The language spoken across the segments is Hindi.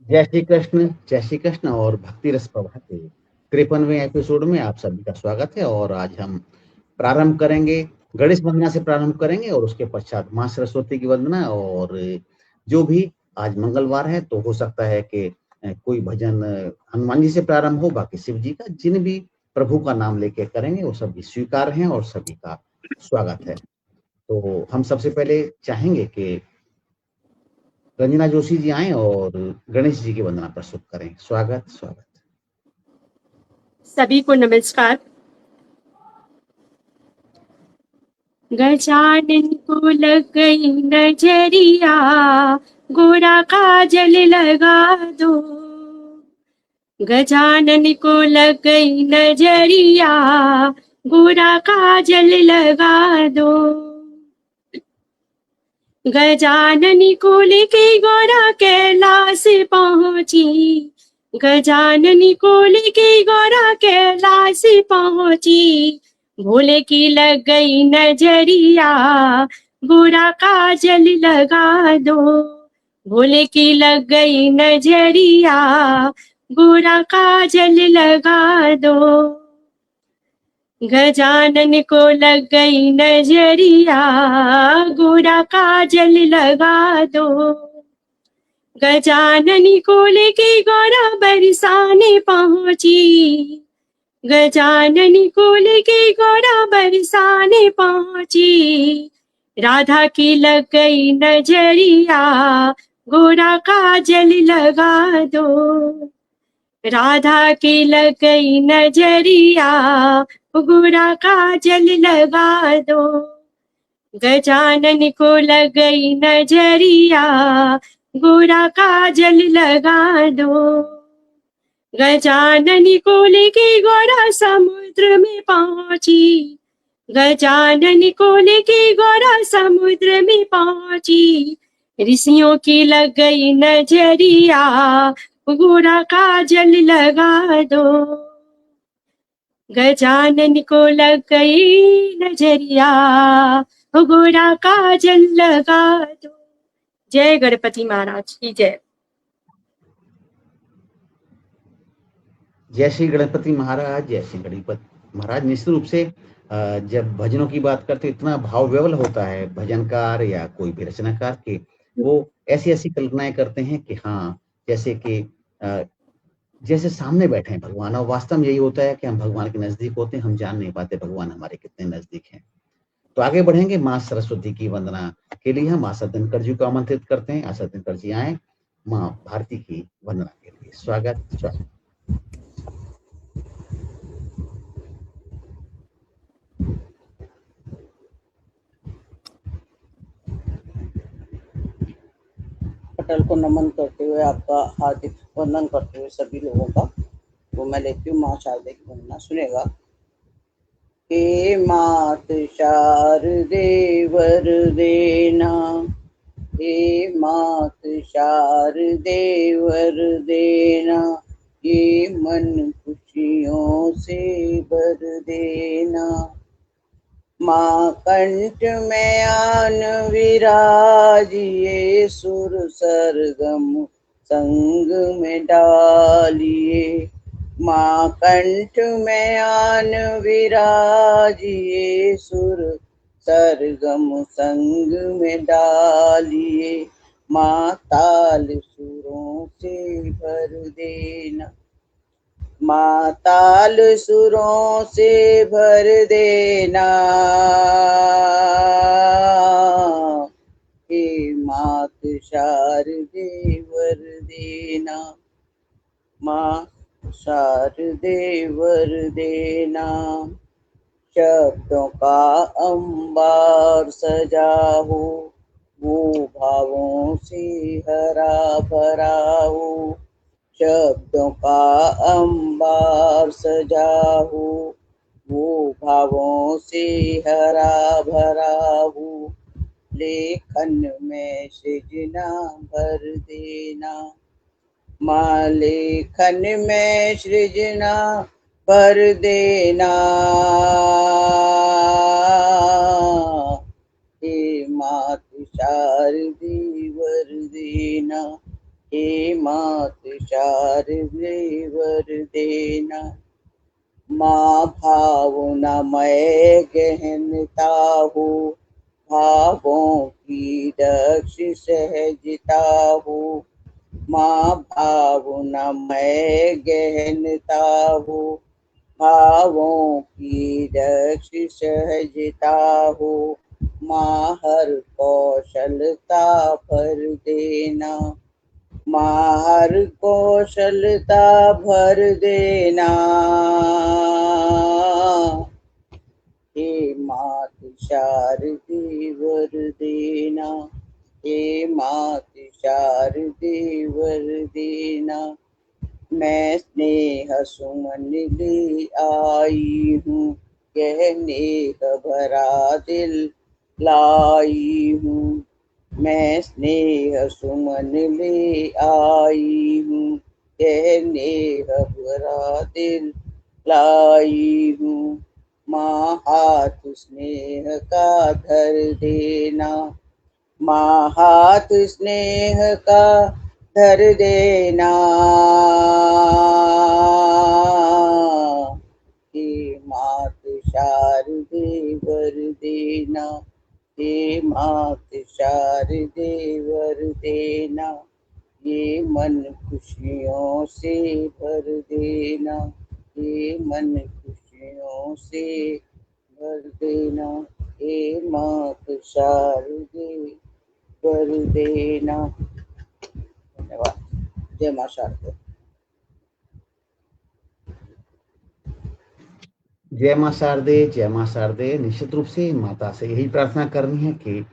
जय श्री कृष्ण और भक्ति रस प्रवाह के 53वें एपिसोड में आप सभी का स्वागत है। और आज हम प्रारंभ करेंगे, गणेश वंदना से प्रारंभ करेंगे और उसके पश्चात माँ सरस्वती की वंदना। और जो भी आज मंगलवार है तो हो सकता है कि कोई भजन हनुमान जी से प्रारंभ हो, बाकी शिव जी का, जिन भी प्रभु का नाम लेके करेंगे वो सभी स्वीकार हैं और सभी का स्वागत है। तो हम सबसे पहले चाहेंगे कि रंजना जोशी जी आएं और गणेश जी की वंदना प्रस्तुत करें। स्वागत स्वागत। सभी को नमस्कार। गजानन को लग गई नजरिया, गोरा काजल लगा दो। गजानन को लग गई नजरिया, गोरा काजल लगा दो। गजानन को लेके गोरा कैलाश पहुंची, गजानन को लेके गोरा कैलाश पहुंची। भोले की लग गई नजरिया, गोरा काजल लगा दो। भोले की लग गई नजरिया, गोरा काजल लगा दो। गजानन को लग गई नजरिया, गोरा काजल लगा दो। गजानन को लेके गोरा बरसाने पहुंची, गजानन को लेके गोरा बरसाने पहुंची। राधा की लग गई नजरिया, गोरा काजल लगा दो। राधा की लग गई नजरिया, गोरा काजल लगा दो। गजानन को लग गई नजरिया, गोरा काजल लगा दो। गजानन को लेके गोरा समुद्र में पहुंची, गजानन को लेके गोरा समुद्र में पहुंची। ऋषियों की लग गई नजरिया, गोरा काजल लगा दो। गजानन को लग गई नजरिया, गोरा काजल लगा दो। जय गणपति महाराज की जय। जय श्री गणपति महाराज, जय श्री गणपति महाराज। निश्चित रूप से जब भजनों की बात करते इतना भाव विवल होता है भजनकार या कोई भी रचनाकार के वो ऐसी ऐसी कल्पनाएं करते हैं कि हाँ, जैसे कि जैसे सामने बैठे हैं भगवान। और वास्तव में यही होता है कि हम भगवान के नजदीक होते हैं, हम जान नहीं पाते भगवान हमारे कितने नजदीक हैं। तो आगे बढ़ेंगे, माँ सरस्वती की वंदना के लिए हम आशा दिनकर जी को आमंत्रित करते हैं। आशा दिनकर जी आए माँ भारती की वंदना के लिए। स्वागत स्वागत। पटल को नमन करते हुए आपका हार्दिक वंदन करते हुए सभी लोगों का तो मैं लेती हूँ माँ शारदे की वंदना। सुनेगा। हे मात शारदे वर देना, हे मात शारदे वर देना, ये मन खुशियों से भर देना। माँ कंठ में आन विराजिए, सुर सरगम संग में डालिए। माँ कंठ में आन विराजिए, सुर सरगम संग में डालिए। माँ ताल सुरों से भर देना, माँ ताल सुरों से भर देना। हे मात शारदे वर देना, माँ शारदे वर देना। शब्दों का अंबार सजा हो, वो भावों से हरा भरा हो। शब्दों का अंबार सजा हो, वो भावों से हरा भरा हो। लेखन में सृजना भर देना, माँ लेखन में सृजना भर देना। हे मात शारदे वर देना, हे मात शारदे वर देना। माँ भावनामय गहनता हो, भावों की दक्ष सहजता हो। माँ भावनामय गहनता हो, भावों की दक्ष सहजता हो। माँ हर कौशलता भर देना। माँ हर कौशलता भर देना। हे मात शारदे वर देना। हे मात शारदे वर देना। मैं स्नेह सुमन ले आई हूँ, यह नेह भरा दिल लाई हूँ। मैं स्नेह सुमन ले आई हूँ, यह नेह भरा दिल लाई हूँ। माँ हाथ स्नेह का धर देना। माँ हाथ स्नेह का धर देना। हे मात शारदे वर देना। हे मात शारदे वर देना। ये मन खुशियों से भर देना। ये मन खुशियों से भर देना। हे मात शारदे वर देना। धन्यवाद। जय माँ शारदे। जय माँ शारदे, जय माँ शारदे। निश्चित रूप से माता से यही प्रार्थना करनी है कि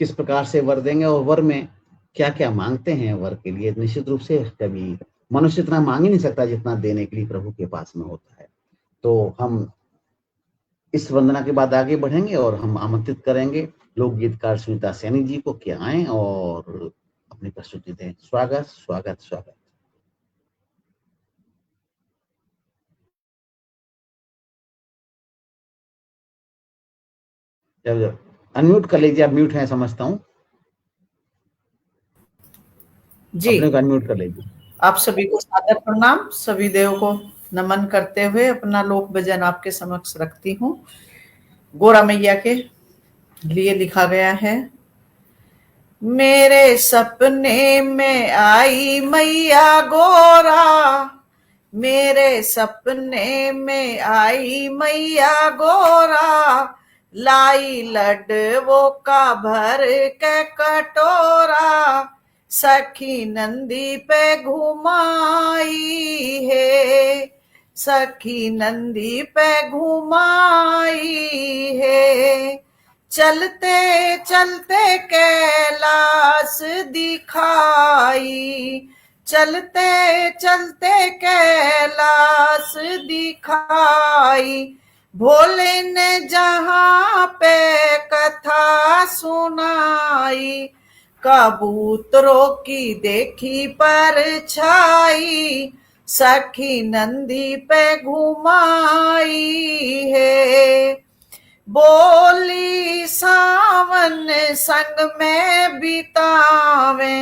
किस प्रकार से वर देंगे और वर में क्या क्या मांगते हैं। वर के लिए निश्चित रूप से कभी मनुष्य इतना मांग ही नहीं सकता जितना देने के लिए प्रभु के पास में होता है। तो हम इस वंदना के बाद आगे बढ़ेंगे और हम आमंत्रित करेंगे लोक गीतकार सुनीता सैनी जी को कि आए और अपनी प्रस्तुति दें। स्वागत स्वागत स्वागत। जब अनम्यूट कर लीजिए, आप म्यूट हैं समझता हूँ, जी। अपने को अनम्यूट कर लीजिए। आप सभी को सादर प्रणाम। सभी देव को नमन करते हुए अपना लोक भजन आपके समक्ष रखती हूँ। गोरा मैया के लिए लिखा गया है। मेरे सपने में आई मैया गोरा, मेरे सपने में आई मैया गोरा, लाई लड्डू का भर के कटोरा, सखी नंदी पे घुमाई है, सखी नंदी पे घुमाई है। चलते चलते कैलाश दिखाई, चलते चलते कैलाश दिखाई। भोले ने जहाँ पे कथा सुनाई, कबूतरों की देखी परछाई, सखी नंदी पे घुमाई है। बोली सावन संग में बितावे,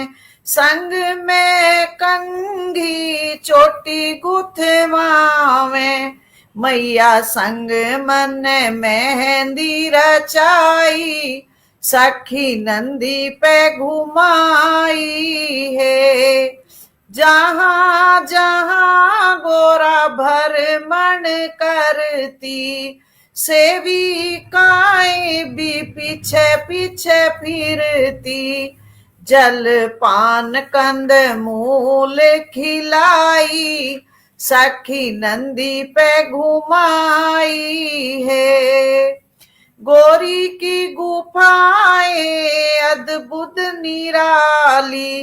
संग में कंघी चोटी गुथवावे, मैया संग मन मेहंदी रचाई, सखी नंदी पे घुमाई है। जहाँ जहाँ गोरा भ्रमण करती, सेविकाएं भी पीछे पीछे फिरती, जल पान कंद मूल खिलाई, सखी नंदी पे घुमाई है। गोरी की गुफाएं अद्भुत निराली,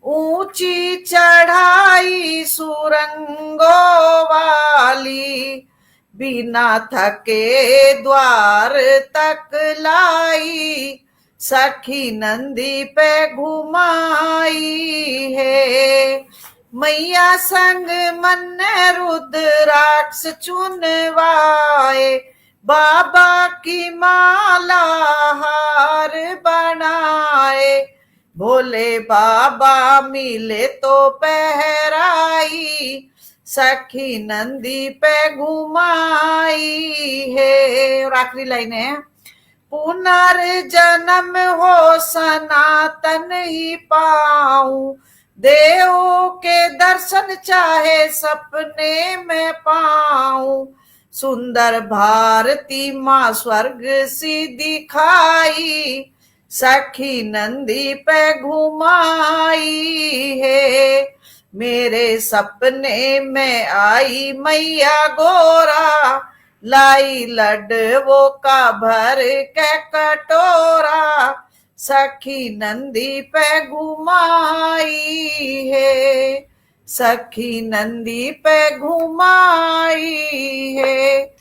ऊंची चढ़ाई सुरंगों वाली, बिना थके द्वार तक लाई, सखी नंदी पे घुमाई है। मैया संग मन रुद्राक्ष चुनवाए, बाबा की माला हार बनाए, भोले बाबा मिले तो पहराई, सखी नंदी पे घुमाई है। और आखिरी लाइन है, पुनर्जन्म हो सनातन ही पाऊं, देवों के दर्शन चाहे सपने में पाऊं, सुंदर भारती माँ स्वर्ग सी दिखाई, सखी नंदी पे घुमाई है। मेरे सपने में आई मैया गोरा, लाई लड्डू का भर के कटोरा, सखी नंदी पे घुमाई है, सखी नंदी पे घुमाई है।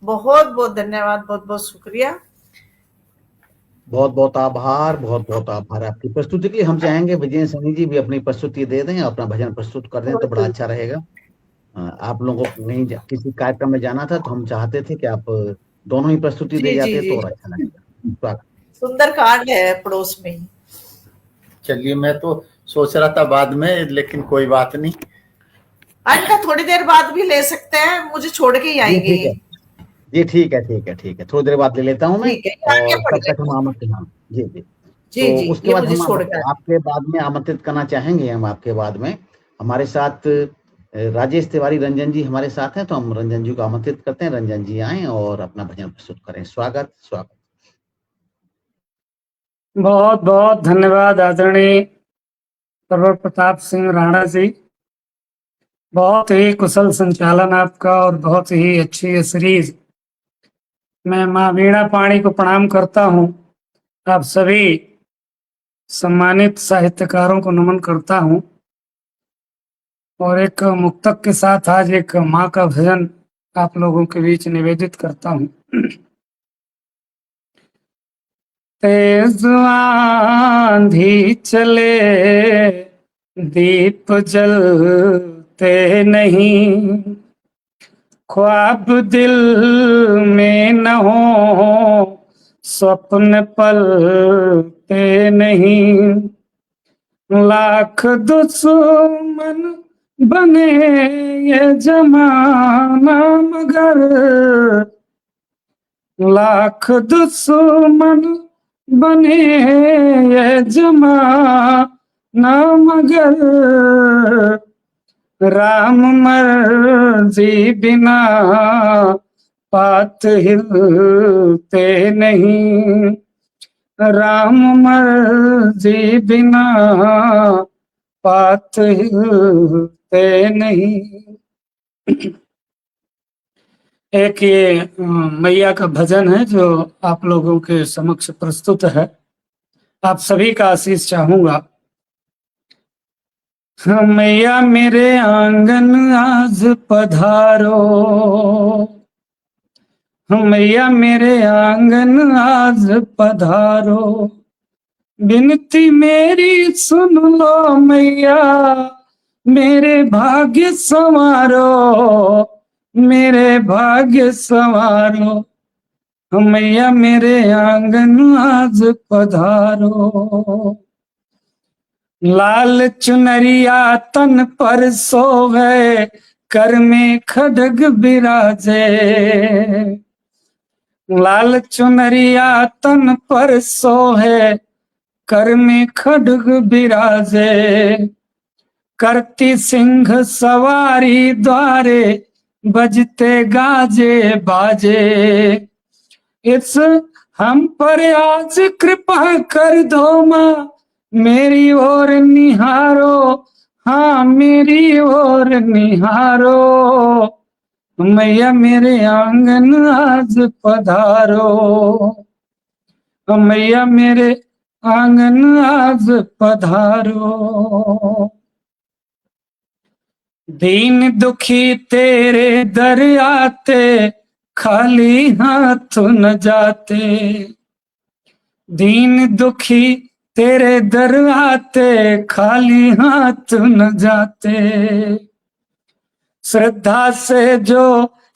बहुत बहुत धन्यवाद, बहुत बहुत शुक्रिया। बहुत बहुत आभार, बहुत बहुत आभार आपकी प्रस्तुति के लिए। हम चाहेंगे विजय सैनी जी भी अपनी प्रस्तुति दे दें, अपना भजन प्रस्तुत कर दें तो बड़ा अच्छा रहेगा। आप लोगों को नहीं किसी कार्यक्रम में जाना था तो हम चाहते थे कि आप दोनों ही प्रस्तुति दे जाते तो और अच्छा लगेगा। सुंदर कांड है पड़ोस में ही। चलिए, मैं तो सोच रहा था बाद में, लेकिन कोई बात नहीं, आज का थोड़ी देर बाद भी ले सकते हैं, मुझे छोड़ के ही आएंगे। जी ठीक है, ठीक है, ठीक है, थोड़ी देर बाद ले लेता हूँ मैं। और तब तक हम आमंत्रित, जी जी जी तो जी, उसके बाद हम छोड़कर आपके बाद में आमंत्रित करना चाहेंगे। हम आपके बाद में हमारे साथ राजेश तिवारी रंजन जी हमारे साथ हैं, तो हम रंजन जी को आमंत्रित करते हैं। रंजन जी आए और अपना भजन प्रस्तुत करें। स्वागत स्वागत। बहुत बहुत धन्यवाद आदरणीय प्रवर प्रताप सिंह राणा जी, बहुत ही कुशल संचालन आपका और बहुत ही अच्छी ये सीरीज। मैं माँ वीणा पाणी को प्रणाम करता हूँ, आप सभी सम्मानित साहित्यकारों को नमन करता हूँ और एक मुक्तक के साथ आज एक माँ का भजन आप लोगों के बीच निवेदित करता हूँ। तेज आंधी चले दीप जलते नहीं, ख्वाब दिल में न हो स्वप्न पलते नहीं, लाख दुश्मन बने ये जमाना मगर, लाख दुश्मन बने ये जमाना मगर, राम मर्जी बिना पात हिलते नहीं, राम मर्जी बिना पात हिलते नहीं। एक ये मैया का भजन है जो आप लोगों के समक्ष प्रस्तुत है। आप सभी का आशीष चाहूंगा। मैया मेरे आंगन आज पधारो, मैया मेरे आंगन आज पधारो, विनती मेरी सुन लो मैया, मेरे भाग्य संवारो, मेरे भाग्य संवारो, मैया मेरे आंगन आज पधारो। लाल चुनरिया तन पर सोवे, कर में खड्ग बिराजे, लाल चुनरिया तन पर सोहे, कर में खड्ग बिराजे, करती सिंह सवारी द्वारे, बजते गाजे बाजे, इस हम पर आज कृपा कर दो माँ, मेरी ओर निहारो, हाँ मेरी ओर निहारो, मैया मेरे आंगन आज पधारो, मैया मेरे आंगन आज पधारो। दीन दुखी तेरे दर आते, खाली हाथ न जाते, दीन दुखी तेरे दर आते, खाली हाथ न जाते, श्रद्धा से जो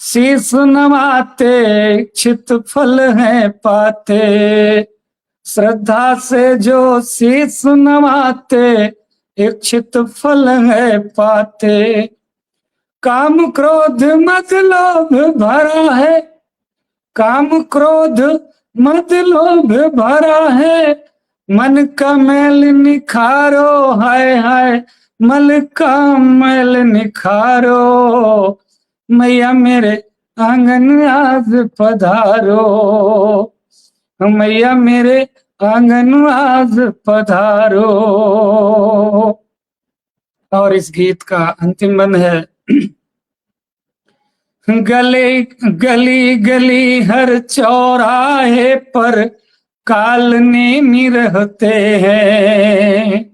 शीश नवाते, इच्छित फल है पाते, श्रद्धा से जो शीस नवाते इच्छित फल है पाते। काम क्रोध मद लोभ भरा है, काम क्रोध मद लोभ भरा है, मन का मैल निखारो, हाय हाय मल का मैल निखारो। मैया मेरे आंगन आज पधारो, मैया मेरे आंगन आज पधारो। और इस गीत का अंतिम बंद है, गली गली गली हर चौराहे पर कालनेमी रहते हैं।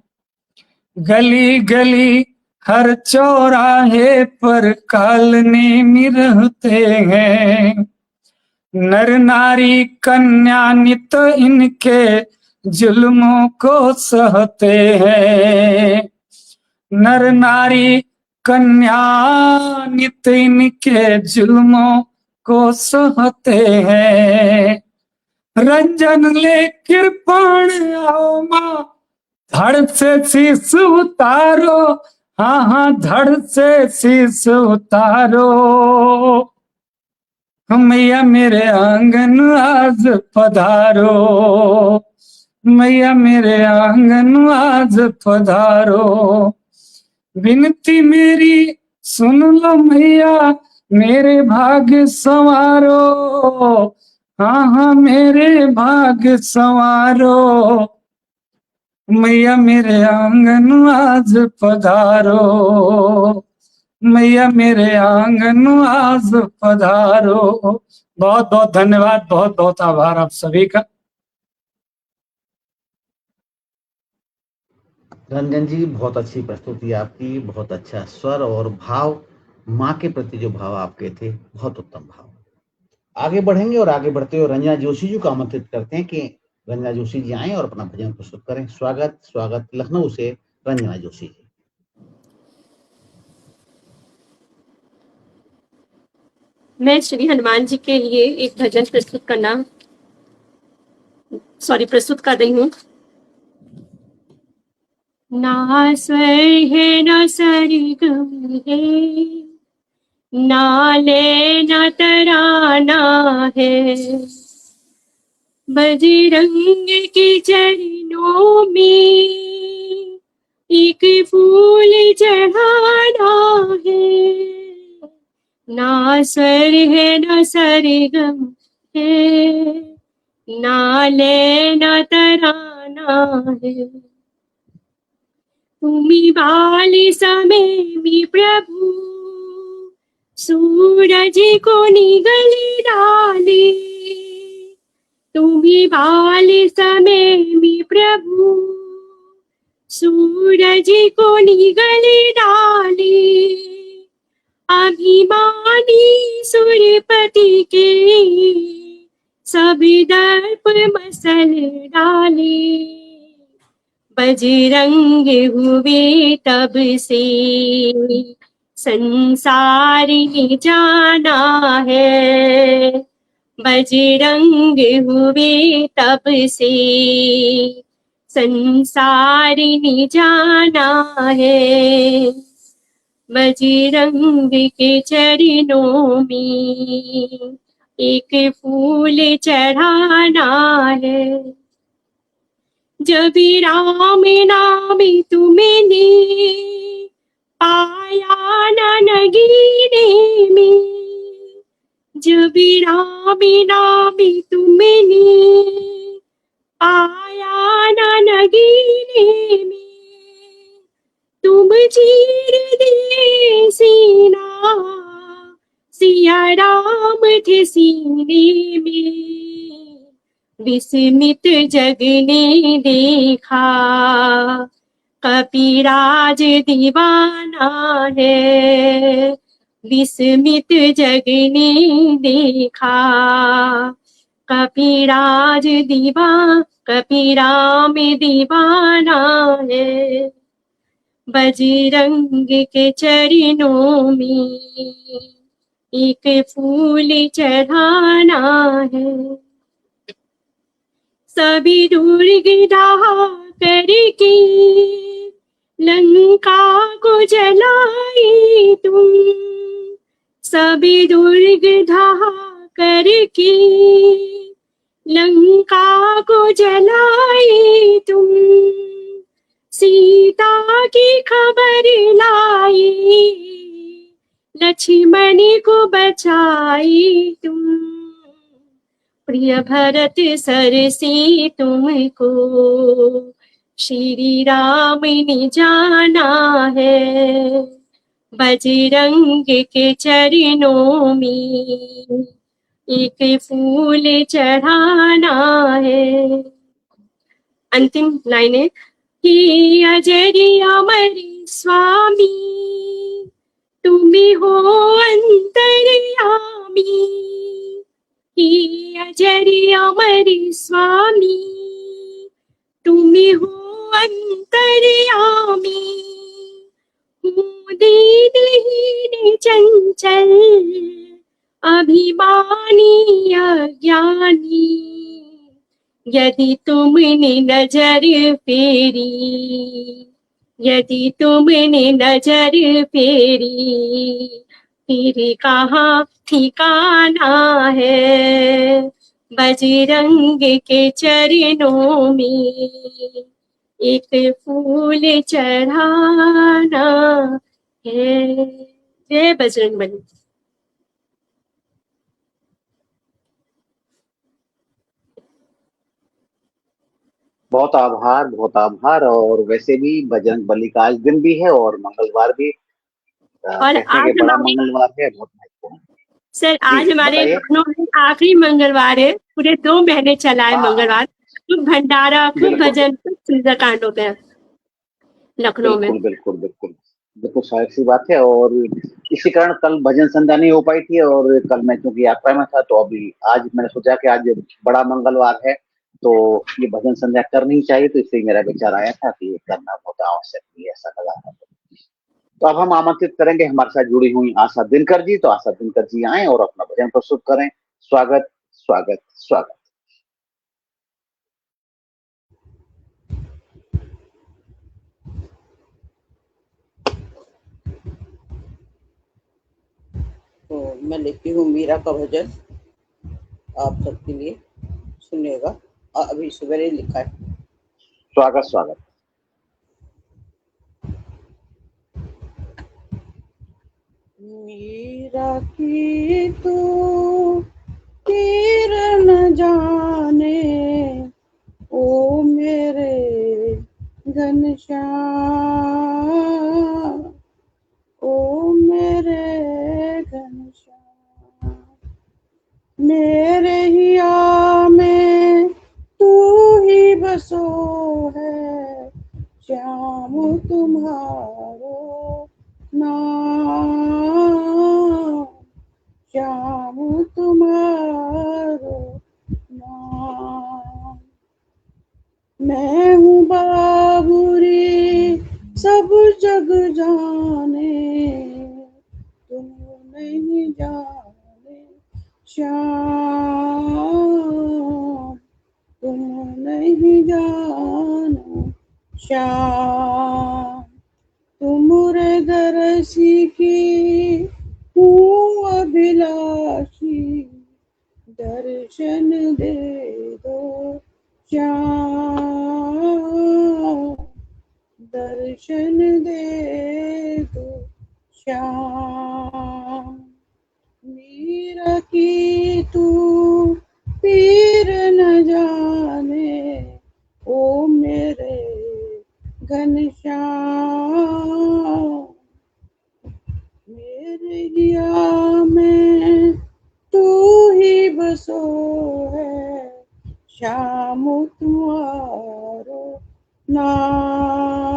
गली गली हर चौराहे पर कालनेमी रहते हैं। नर नारी कन्या नित इनके जुल्मों को सहते हैं। नर नारी कन्या नित इनके जुल्मों को सहते हैं। रंजन ले कृपाण आओ माँ, धड़ से शीश उतारो, हाँ हाँ धड़ से शीश उतारो। मैया मेरे आंगन आज पधारो, मैया मेरे आंगन आज पधारो। विनती मेरी सुन लो मैया, मेरे भाग्य संवारो, हाँ हाँ मेरे भाग्य संवारो। मैया मेरे आंगन आज पधारो, मैया मेरे आंगन आज पधारो। बहुत बहुत धन्यवाद, बहुत बहुत आभार आप सभी का। रंजन जी, बहुत अच्छी प्रस्तुति आपकी, बहुत अच्छा स्वर और भाव, माँ के प्रति जो भाव आपके थे, बहुत उत्तम भाव। आगे बढ़ेंगे और आगे बढ़ते हुए रंजना जोशी जी को आमंत्रित करते हैं कि रंजना जोशी जी आए और अपना भजन प्रस्तुत करें। स्वागत स्वागत लखनऊ से रंजना जोशी जी। मैं श्री हनुमान जी के लिए एक भजन प्रस्तुत कर रही हूँ। ना स्वर है ना सरगम है, ना ले ना तराना है, बजरंग के चरणों में एक फूल चढ़ाना है। ना स्वर है ना सरगम है, ना ले ना तराना है। तुम्ही बाल समय में प्रभु, सूरज को निगली डाले। तुम्ही बाल समय में प्रभु, सूरज को निगली डाले। अभिमानी सुरपति के सब दर्प मसल डाले। बजरंग हुए तब से संसार में जाना है। बजरंग हुए तब से संसार में जाना है। बजरंग के चरणों में एक फूल चढ़ाना है। जब राम नाम तुमने पाया न नगीने में, जब राम नाम तुमने पाया न नगीने में, तुम चीर दे सीना, सिया राम थे सीने में। विस्मित जग ने देखा, कपिराज दीवाना है। विस्मित जग ने देखा, कपिराज कपिराम दीवाना है। बजरंग के चरणों में एक फूल चढ़ाना है। सभी दुर्ग ढहा करके लंका को जलाई तुम, सभी दुर्ग ढहा करके लंका को जलाई तुम, सीता की खबर लाई लक्ष्मण को बचाई तुम, प्रिय भरत सर से तुमको श्री राम ने जाना है, बजरंग के चरणों में एक फूल चढ़ाना है। अंतिम लाइन है, हे अजय अमर स्वामी तुम हो अंतर्यामी, हे अजय अमर स्वामी तुम हो अंतर्यामी, दीनहीन चंचल अभिमानी अज्ञानी, यदि तुमने नजर फेरी, यदि तुमने नजर फेरी फिर कहाँ ठिकाना है, बजरंग के चरणों में एक फूल चढ़ाना है। जय बजरंग बली। बहुत आभार, बहुत आभार। और वैसे भी बजरंग बली का आज दिन भी है और मंगलवार भी, और आज बड़ा मंगलवार है, बहुत महत्वपूर्ण। सर आज हमारे लखनऊ में आखिरी मंगलवार है, पूरे 2 महीने चला है मंगलवार, खूब भंडारा, खूब भजन, खूब सुंदरकांड होते हैं लखनऊ में। बिल्कुल बिल्कुल बिल्कुल स्वाभाविक सी बात है। और इसी कारण कल भजन संध्या नहीं हो पाई थी, और कल मैं क्योंकि यात्रा में था, तो अभी आज मैंने सोचा कि आज बड़ा मंगलवार है तो ये भजन संध्या करनी चाहिए, तो इसलिए मेरा विचार आया था कि ये करना बहुत आवश्यक है, ऐसा लगा था। तो अब हम आमंत्रित करेंगे हमारे साथ जुड़ी हुई आशा दिनकर जी। तो आशा दिनकर जी आए और अपना भजन प्रस्तुत करें। स्वागत स्वागत स्वागत। तो मैं लेती हूँ मीरा का भजन आप सबके लिए, सुनिएगा। अभी सवेरे लिखा है। स्वागत स्वागत। मीरा की तू तीर न जाने ओ मेरे घनश्याम, ओ मेरे घनश्याम, मेरे हिया में तू ही बसो है, श्याम तुम्हारो नाम, श्याम तुम्हारो नाम। मैं हूँ बाबुरी सब जग जाने, तुम नहीं जाने श्याम, तुम नहीं जानो श्याम। तुमरे दरसी की हूँ अभिलाषी, दर्शन दे दो श्याम, दर्शन दे दो श्याम। मीरा की तू पीर न जाने ओ मेरे घनश्याम, मेरे हिया में तू ही बसो है, श्याम तुम्हारो नाम,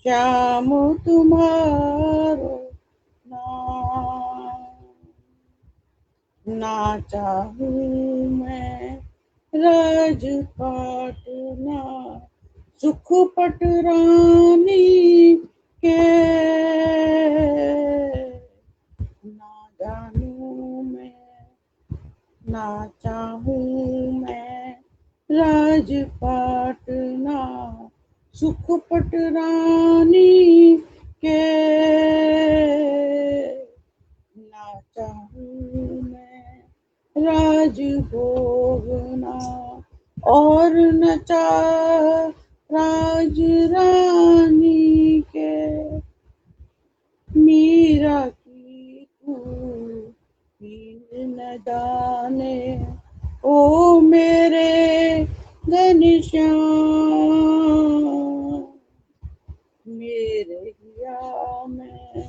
श्याम तुम्हारो नाम। ना चाहूं मैं राजपाट ना सुख पट रानी के, ना जानू मैं ना चाहूं मैं राजपाट ना सुखपट रानी के, ना चाहूं मैं राजभोग ना और न चाह राज रानी के। मीरा की तू पीर न जाने ओ मेरे घनश्याम, मेरे हिया में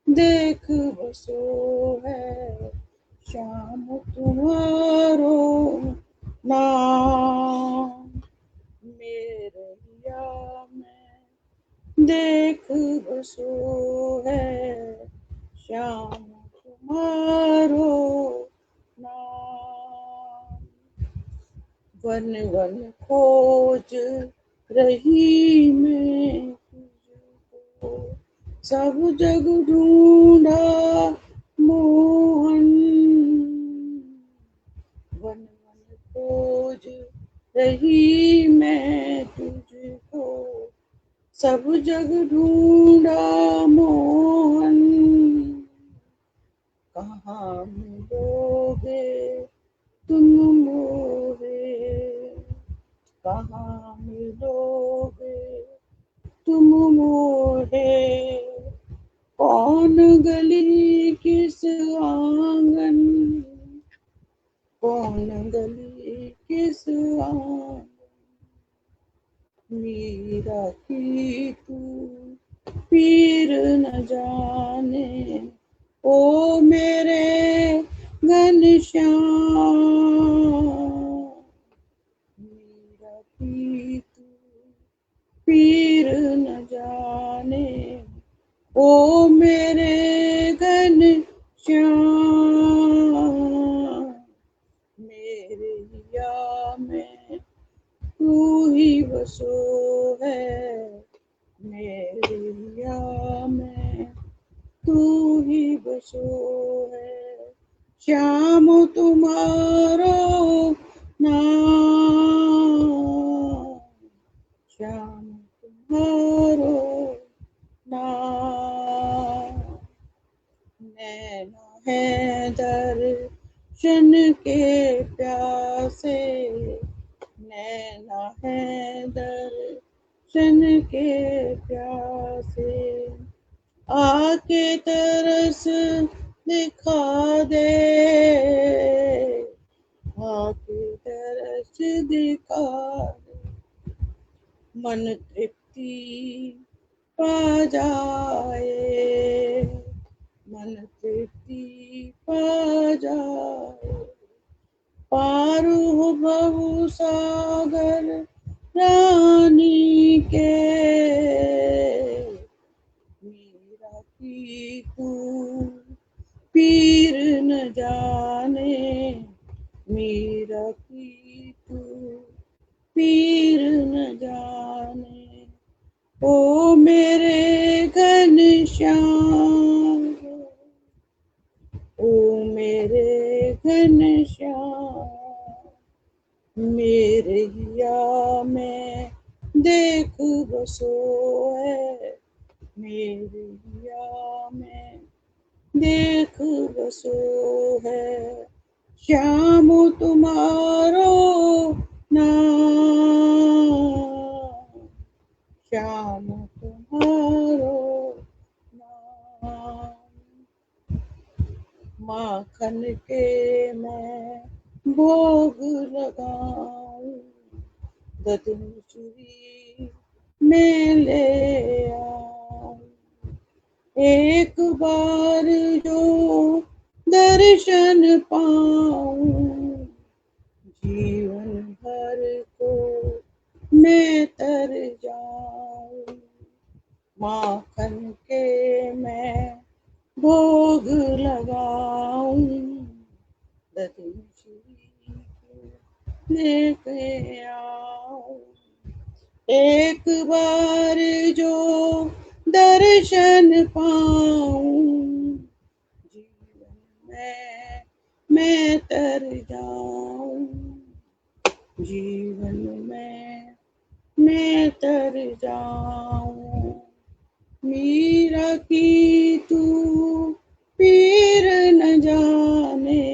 देख बसो है श्याम तुम्हारो नाम, मेरे हिया में देख बसो है श्याम तुम्हारो नाम। वन वन खोज रही मैं तुझको, सब जग ढूंढा मोहन, वन वन खोज रही मैं तुझको, सब जग ढूंढा मोहन। कहाँ मिलोगे तुम मोरे, कहाँ मिलोगे तुम मोरे, कौन गली किस आंगन, कौन गली किस आंगन। मीरा की तू पीर न जाने ओ मेरे घनश्याम, मीरा की तू पीर न जाने ओ मेरे घनश्याम, मेरे हिया में तू ही बसो है, मेरे हिया में तू ही बसो है श्याम तुम्हारो नाम, श्याम तुम्हारो नाम। नैना है दर्शन के प्यासे, नैना है दर्शन के प्यासे, आके तरस दिखा दे, आके तरस दिखा दे। मन तृप्ति पा जाए, मन तृप्ति पा जाए, पार हो भव सागर रानी के। मीरा की तू पीर न जाने, मीरा की तू पीर न जाने ओ मेरे घनश्याम, ओ मेरे घनश्याम, मेरे हिया में देख बसो है, मेरे हिया में देख बसो है श्याम तुम्हारो नाम, श्याम तुम्हारो नाम। माखन के मैं भोग लगाऊं, दधुचुरी में ले आऊं, एक बार जो दर्शन पाऊं, जीवन भर को मैं तर जाऊं। माखन के मैं भोग लगाऊं, दधुचुरी लेके आऊं, एक बार जो दर्शन पाऊं, जीवन में मैं तर जाऊं, जीवन में मैं तर जाऊं। मीरा की तू पीर न जाने,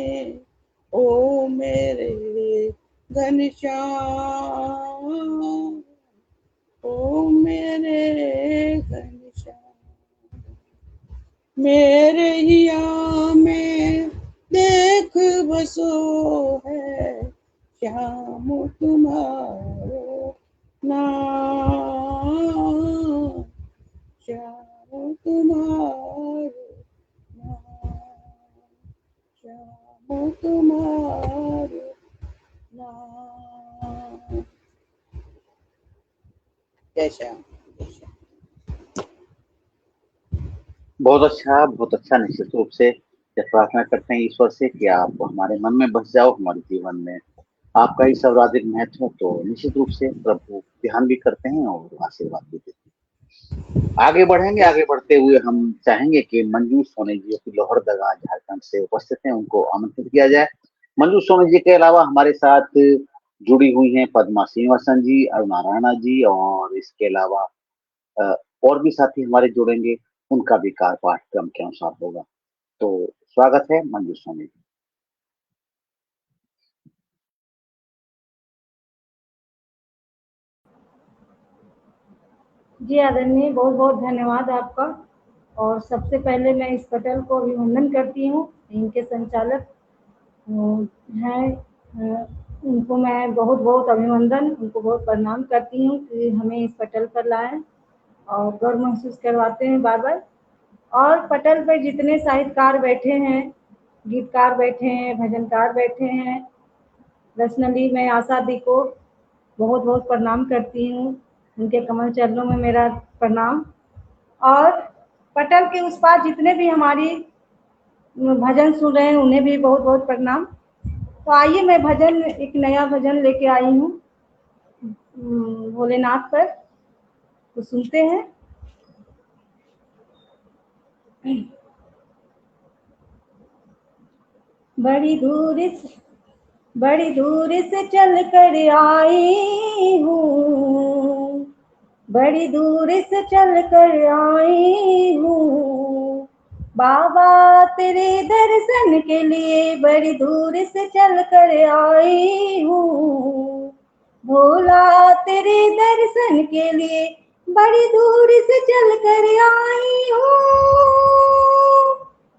ओ मेरे घनश्याम, ओ मेरे घनश्याम। मेरे हिया में देख बसो है श्याम तुम्हारो नाम, श्याम तुम्हारो नाम, श्याम तुम्हारो नाम। जय श्याम, जय श्याम। बहुत अच्छा। निश्चित रूप से जब प्रार्थना करते हैं ईश्वर से कि आप हमारे मन में बस जाओ, हमारे जीवन में आपका ही सर्वाधिक महत्व, तो निश्चित रूप से प्रभु ध्यान भी करते हैं और आशीर्वाद भी देते हैं। आगे बढ़ेंगे। आगे बढ़ते हुए हम चाहेंगे कि मंजू सोनी जी की लोहरदगा झारखंड से उपस्थित हैं, उनको आमंत्रित किया जाए। मंजू सोनी जी के अलावा हमारे साथ जुड़ी हुई हैं पद्मा श्रीनिवासन जी, अरुणा राणा जी, और इसके अलावा और भी साथी हमारे जुड़ेंगे, उनका भी कार्य पाठ्यक्रम के अनुसार होगा। तो स्वागत है मंजू सोनी जी। जी आदरणीय, बहुत बहुत धन्यवाद आपका। और सबसे पहले मैं इस पटल को अभिनंदन करती हूँ। इनके संचालक हैं, उनको मैं बहुत बहुत अभिनंदन, उनको बहुत प्रणाम करती हूँ कि हमें इस पटल पर लाए और गर्व महसूस करवाते हैं बार बार। और पटल पर जितने साहित्यकार बैठे हैं, गीतकार बैठे हैं, भजनकार बैठे हैं, पर्सनली मैं आशा दी को बहुत बहुत प्रणाम करती हूँ। उनके कमल चरणों में मेरा प्रणाम। और पटल के उस पार जितने भी हमारी भजन सुन रहे हैं उन्हें भी बहुत बहुत प्रणाम। तो आइए मैं भजन, एक नया भजन लेके आई हूँ भोलेनाथ पर, तो सुनते हैं। बड़ी दूर से चल कर आई हूँ, बड़ी दूर से चल कर आई हूँ, बाबा तेरे दर्शन के लिए बड़ी दूर से चल कर आई हूँ, भोला तेरे दर्शन के लिए बड़ी दूर से चल कर आई हूँ,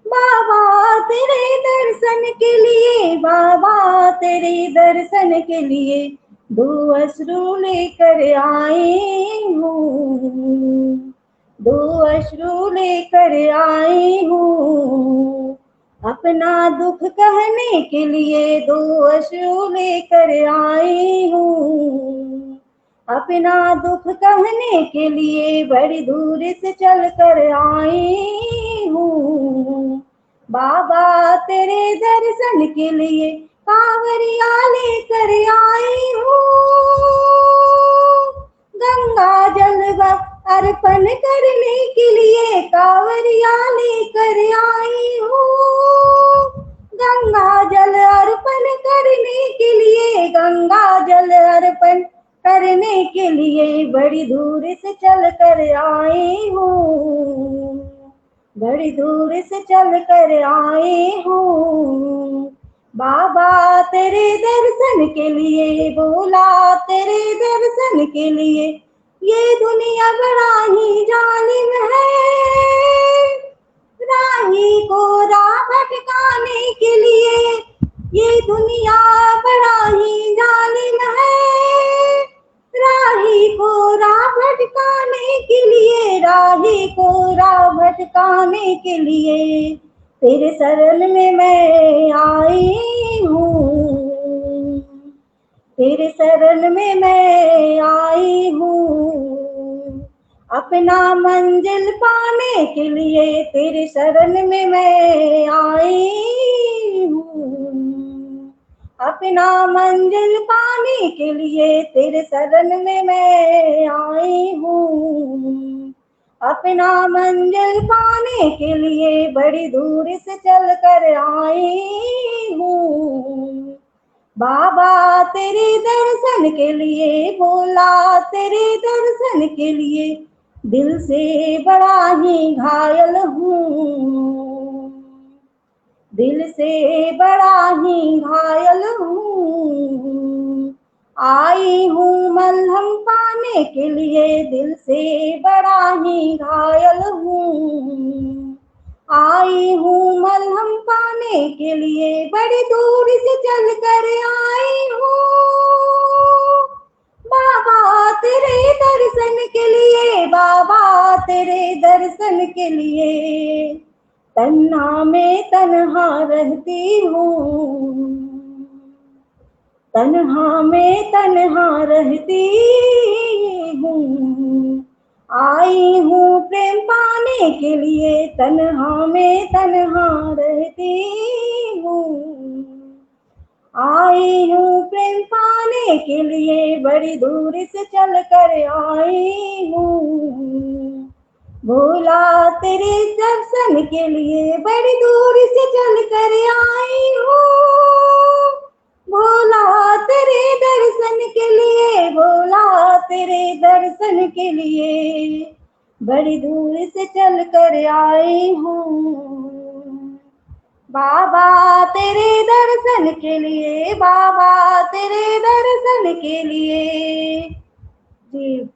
बाबा तेरे दर्शन के लिए, बाबा तेरे दर्शन के लिए दो अश्रु लेकर आई हूँ, दो अश्रु लेकर आई हूँ, अपना दुख कहने के लिए दो अश्रु लेकर आई हूँ, अपना दुख कहने के लिए बड़ी दूर से चल कर आई हूँ, बाबा तेरे दर्शन के लिए कांवरिया लेकर आई हूँ, गंगा जल अर्पण करने के लिए कांवरिया लेकर आई हूँ, गंगा जल अर्पण करने के लिए, गंगा जल अर्पण करने के लिए बड़ी दूर से चल कर आई हूँ, बड़ी दूर से चल कर आई हूँ, बाबा तेरे दर्शन के लिए, बोला तेरे दर्शन के लिए, ये दुनिया बड़ा ही जालिम है, राही को राह भटकाने के लिए, ये दुनिया बड़ा ही जालिम है, राही को राह भटकाने के लिए, राही को राह भटकाने के लिए तेरे शरण में मैं आई हूँ, तेरे शरण में मैं आई हूँ, अपना मंजिल पाने के लिए तेरे शरण में मैं आई हूँ, अपना मंजिल पाने के लिए तेरे शरण में मैं आई हूँ, अपना मंजिल पाने के लिए बड़ी दूर से चल कर आई हूँ। बाबा तेरे दर्शन के लिए, भोला तेरे दर्शन के लिए दिल से बड़ा ही घायल हूँ, दिल से बड़ा ही घायल हूँ। आई हूँ मलहम पाने के लिए, दिल से बड़ा ही घायल हूँ। आई हूँ मलहम पाने के लिए, बड़ी दूर से चल कर आई हूँ। बाबा तेरे दर्शन के लिए, बाबा तेरे दर्शन के लिए तन्हा में तन्हा रहती हूँ, तन्हा में तन्हा रहती हूँ। आई हूँ प्रेम पाने के लिए, तन्हा में तन्हा रहती हूँ। आई हूँ प्रेम पाने के लिए, बड़ी दूर से चल कर आई हूँ। भोला तेरे दर्शन के लिए बड़ी दूर से चल कर आई हूँ। भोला तेरे दर्शन के लिए, भोला तेरे दर्शन के लिए बड़ी दूर से चल कर आई हूँ। बाबा तेरे दर्शन के लिए, बाबा तेरे दर्शन के लिए। जी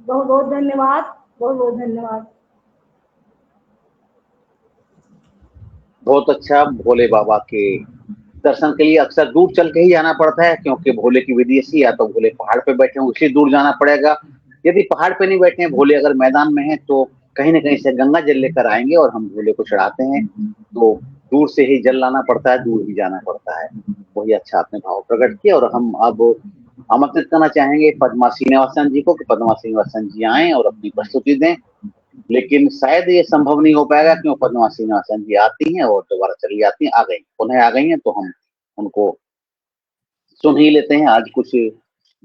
बहुत बहुत धन्यवाद, बहुत बहुत धन्यवाद। बहुत अच्छा। भोले बाबा के दर्शन के लिए अक्सर दूर चल के ही जाना पड़ता है, क्योंकि भोले की विधि ऐसी, या तो भोले पहाड़ पे बैठे हैं उसी दूर जाना पड़ेगा, यदि पहाड़ पे नहीं बैठे हैं भोले अगर मैदान में हैं तो कहीं ना कहीं से गंगा जल लेकर आएंगे और हम भोले को चढ़ाते हैं। तो दूर से ही जल लाना पड़ता है, दूर ही जाना पड़ता है। वही अच्छा आपने भाव प्रकट किया। और हम अब आमंत्रित करना चाहेंगे पद्मा श्रीनिवासन जी को कि पद्मा श्रीनिवासन जी आए और अपनी प्रस्तुति दें, लेकिन शायद ये संभव नहीं हो पाएगा क्यों पद्मा श्रीनिवासन जी आती हैं और दोबारा चली जाती हैं, आ गई पुनः आ गई हैं, तो हम उनको सुन ही लेते हैं। आज कुछ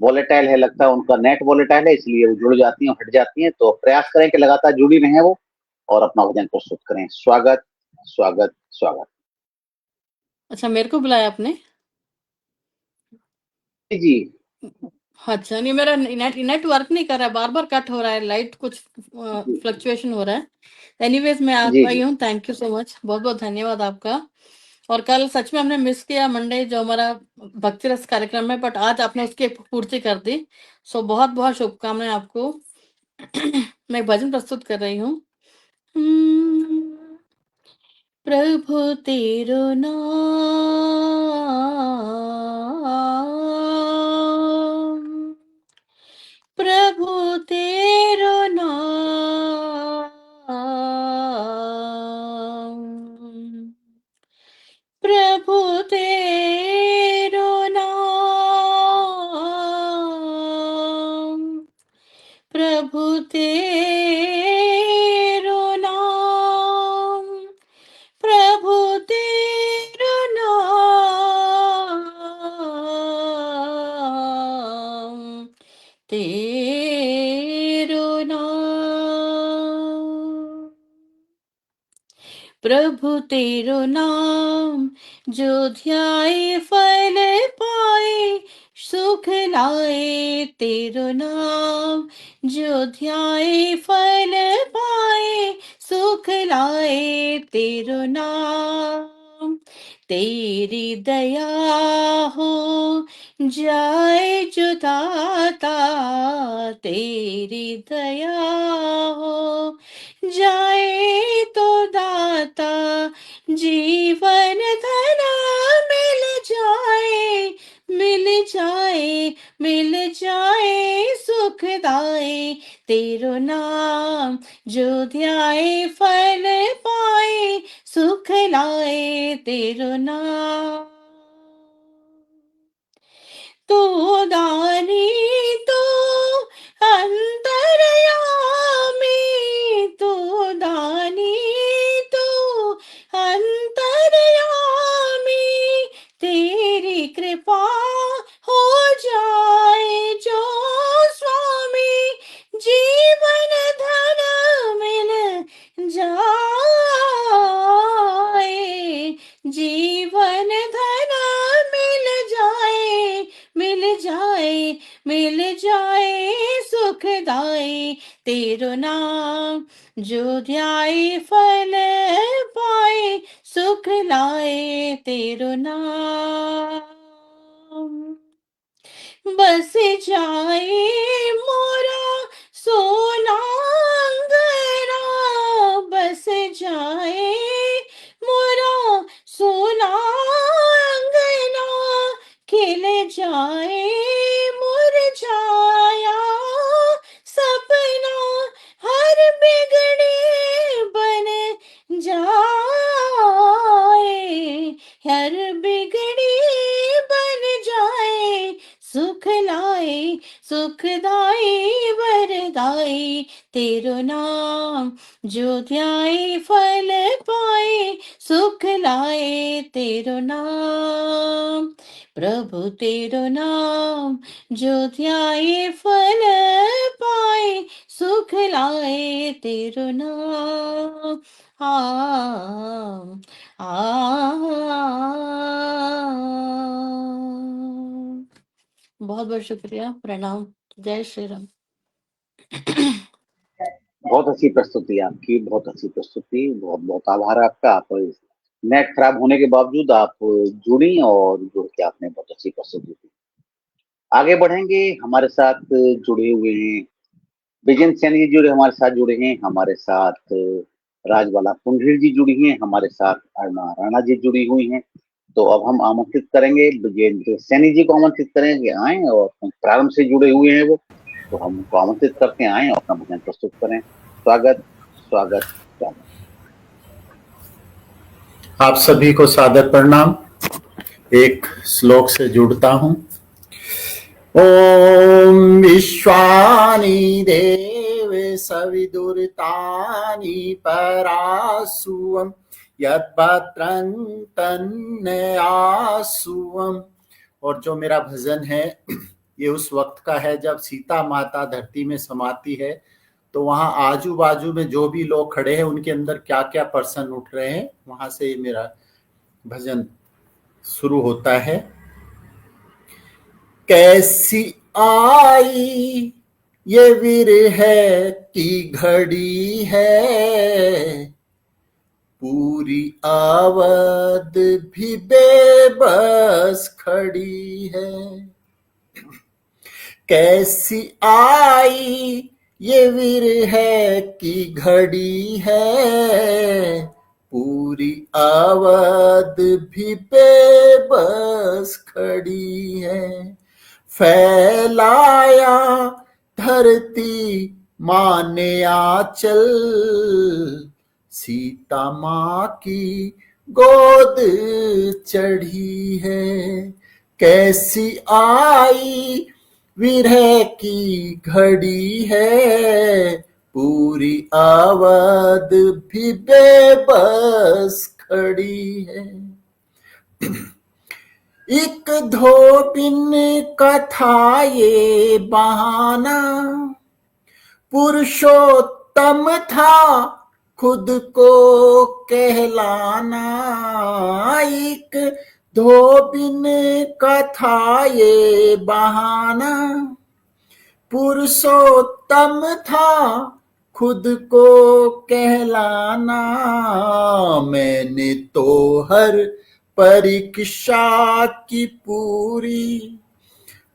वॉलेटाइल है, लगता है उनका नेट वॉलेटाइल है, इसलिए वो जुड़ जाती हैं हट जाती हैं। तो प्रयास करें कि लगातार जुड़ी रहें वो और अपना भजन प्रस्तुत करें। स्वागत स्वागत स्वागत। अच्छा, मेरे को बुलाया आपने? जी अच्छा, नहीं मेरा नेट वर्क नहीं कर रहा है, बार-बार कट हो रहा है, लाइट कुछ फ्लक्चुएशन हो रहा है। एनीवेज मैं आ जी पाई जी हूँ, थैंक यू सो मच, बहुत-बहुत धन्यवाद आपका। और कल सच में हमने मिस किया मंडे जो हमारा भक्ति रस कार्यक्रम है, बट आज आपने उसकी पूर्ति कर दी। सो बहुत-बहुत शुभकामनाएं आपको। मैं एक भजन प्रस्तुत कर रही हूँ। प्रभु तेरो नाम, प्रभु तेरो नाम, प्रभु तेरो नाम, प्रभु तेरो नाम, प्रभु तेरो नाम, तेरो नाम, प्रभु तेरो नाम, जो ध्याए फल पाए सुख लाए। तेरो नाम, जो ध्याए फल पाए सुख लाए। तेरो नाम, तेरी दया हो जाए जो दाता, तेरी दया हो जाए तो दाता, जीवन धन मिल जाए, मिल जाए, मिल जाए सुखदाई। तेरो नाम, जो ध्याए फल पाए सुख लाए। तेरो नाम, तू दानी तू अंतरयामी, तू दानी तू अंतरयामी। तेरी कृपा हो जाए जो स्वामी, जीवन धन तेरो नाम, जो ध्याए फल पाए, सुख लाए तेरो नाम। बस जाए मोरा सोना अंगना, बस जाए मोरा सोना अंगना, खिल जाए मुरझाया सपना, हर बिगड़े बन जाए, हर बिगड़ी बन जाए, सुख लाए सुखदाई वरदाई तेरो नाम, जो ध्याए फल पाए, सुख लाए तेरो नाम। प्रभु तेरो नाम, जो ध्याए फल पाए, सुख लाए तेरो नाम। बहुत बहुत शुक्रिया, प्रणाम, जय श्री राम। बहुत अच्छी प्रस्तुति आपकी, बहुत अच्छी प्रस्तुति, बहुत बहुत आभार आपका। आप नेट खराब होने के बावजूद आप जुड़ी और जुड़ के आपने बहुत अच्छी प्रस्तुति दी। आगे बढ़ेंगे, हमारे साथ जुड़े हुए हैं विजन सैनी जी, जुड़े हमारे साथ जुड़े हैं, हमारे साथ राजबाला कुंडली जी जुड़ी हैं, हमारे साथ अरुणा राणा जी जुड़ी हुई हैं। तो अब हम आमंत्रित करेंगे विजेंद्र सैनी जी को, आमंत्रित करेंगे आए, और प्रारंभ से जुड़े हुए हैं वो, तो हम उनको आमंत्रित करते हैं आए और अपना भजन प्रस्तुत करें। स्वागत स्वागत स्वागत। आप सभी को सादर प्रणाम। एक श्लोक से जुड़ता हूं। ओम विश्वानि देव सविदुरतानि परासुवं, यद्भद्रं तन्नयासुवं। और जो मेरा भजन है ये उस वक्त का है जब सीता माता धरती में समाती है, तो वहां आजू बाजू में जो भी लोग खड़े हैं उनके अंदर क्या क्या पर्सन उठ रहे हैं, वहां से मेरा भजन शुरू होता है। कैसी आई ये विरह की घड़ी है, पूरी अवध भी बेबस खड़ी है। कैसी आई ये विरह की घड़ी है, पूरी अवध भी बेबस खड़ी है। फैलाया धरती माँ ने आंचल, सीता माँ की गोद चढ़ी है। कैसी आई विरह की घड़ी है, पूरी अवध भी बेबस खड़ी है। एक धोबिन का था ये बहाना, पुरुषोत्तम था खुद को कहलाना। एक धोबिन का था ये बहाना, पुरुषोत्तम था खुद को कहलाना। मैंने तो हर परीक्षा की पूरी,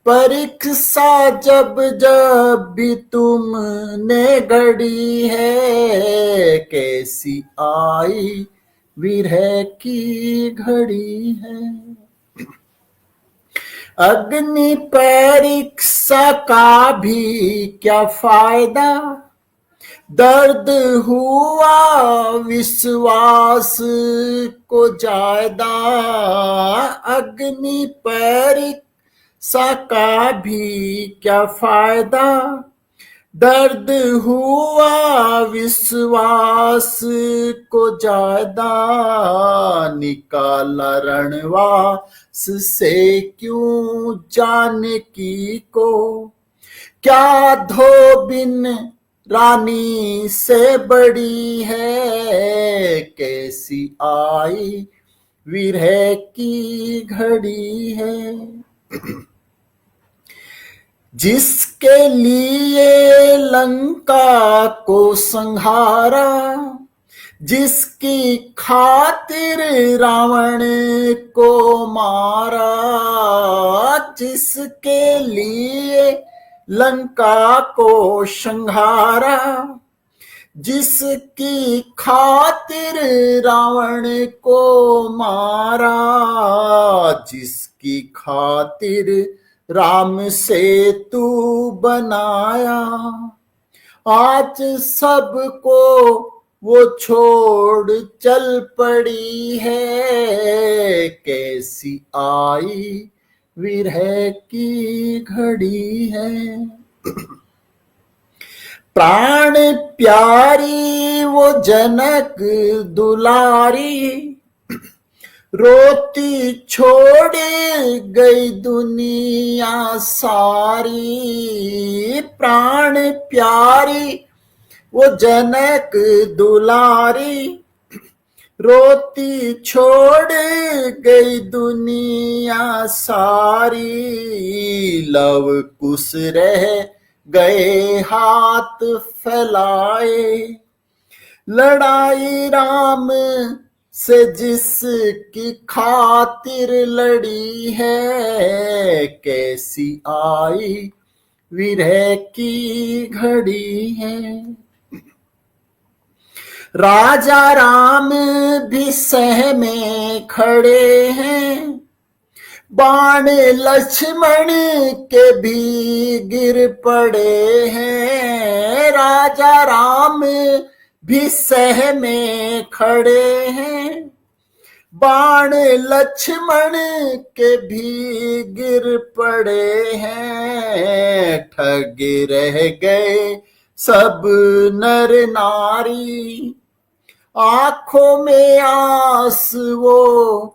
परीक्षा जब जब भी तुमने गढ़ी है। कैसी आई विरह की घड़ी है। अग्नि परीक्षा का भी क्या फायदा, दर्द हुआ विश्वास को ज्यादा। अग्नि परीक्षा का भी क्या फायदा, दर्द हुआ विश्वास को ज्यादा। निकाला रणवास से क्यों जानकी को, क्या धोबिन रानी से बड़ी है। कैसी आई विरह की घड़ी है। जिसके लिए लंका को संहारा, जिसकी खातिर रावण को मारा, जिसके लिए लंका को संहारा, जिसकी खातिर रावण को मारा, जिसकी खातिर राम सेतु बनाया, आज सबको वो छोड़ चल पड़ी है। कैसी आई विरह की घड़ी है। प्राण प्यारी वो जनक दुलारी, रोती छोड़ गई दुनिया सारी। प्राण प्यारी वो जनक दुलारी, रोती छोड़ गई दुनिया सारी। लव कुश रह गए हाथ फैलाए, लड़ाई राम से जिसकी खातिर लड़ी है। कैसी आई विरह की घड़ी है। राजा राम भी सहमे खड़े हैं, बाण लक्ष्मण के भी गिर पड़े हैं। राजा राम भी सहमे खड़े हैं, बाण लक्ष्मण के भी गिर पड़े हैं। ठग रह गए सब नर नारी, आंखों में आंसुओं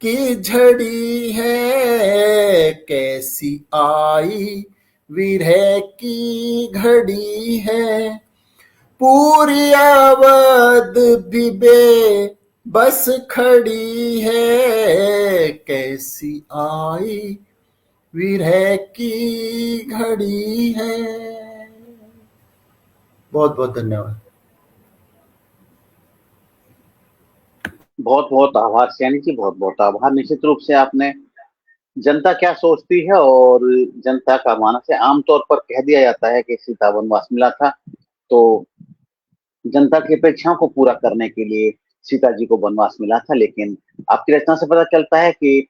की झड़ी है। कैसी आई विरह की घड़ी है। पूरी अवध भी बेबस खड़ी है। कैसी आई विरह की घड़ी है। बहुत बहुत धन्यवाद। बहुत बहुत आभार सैनी जी, बहुत बहुत आभार। निश्चित रूप से आपने जनता क्या सोचती है और जनता का मानस है। आमतौर पर कह दिया जाता है कि सीता वनवास मिला था तो जनता की अपेक्षाओं को पूरा करने के लिए सीता जी को वनवास मिला था, लेकिन आपकी रचना से पता चलता है कि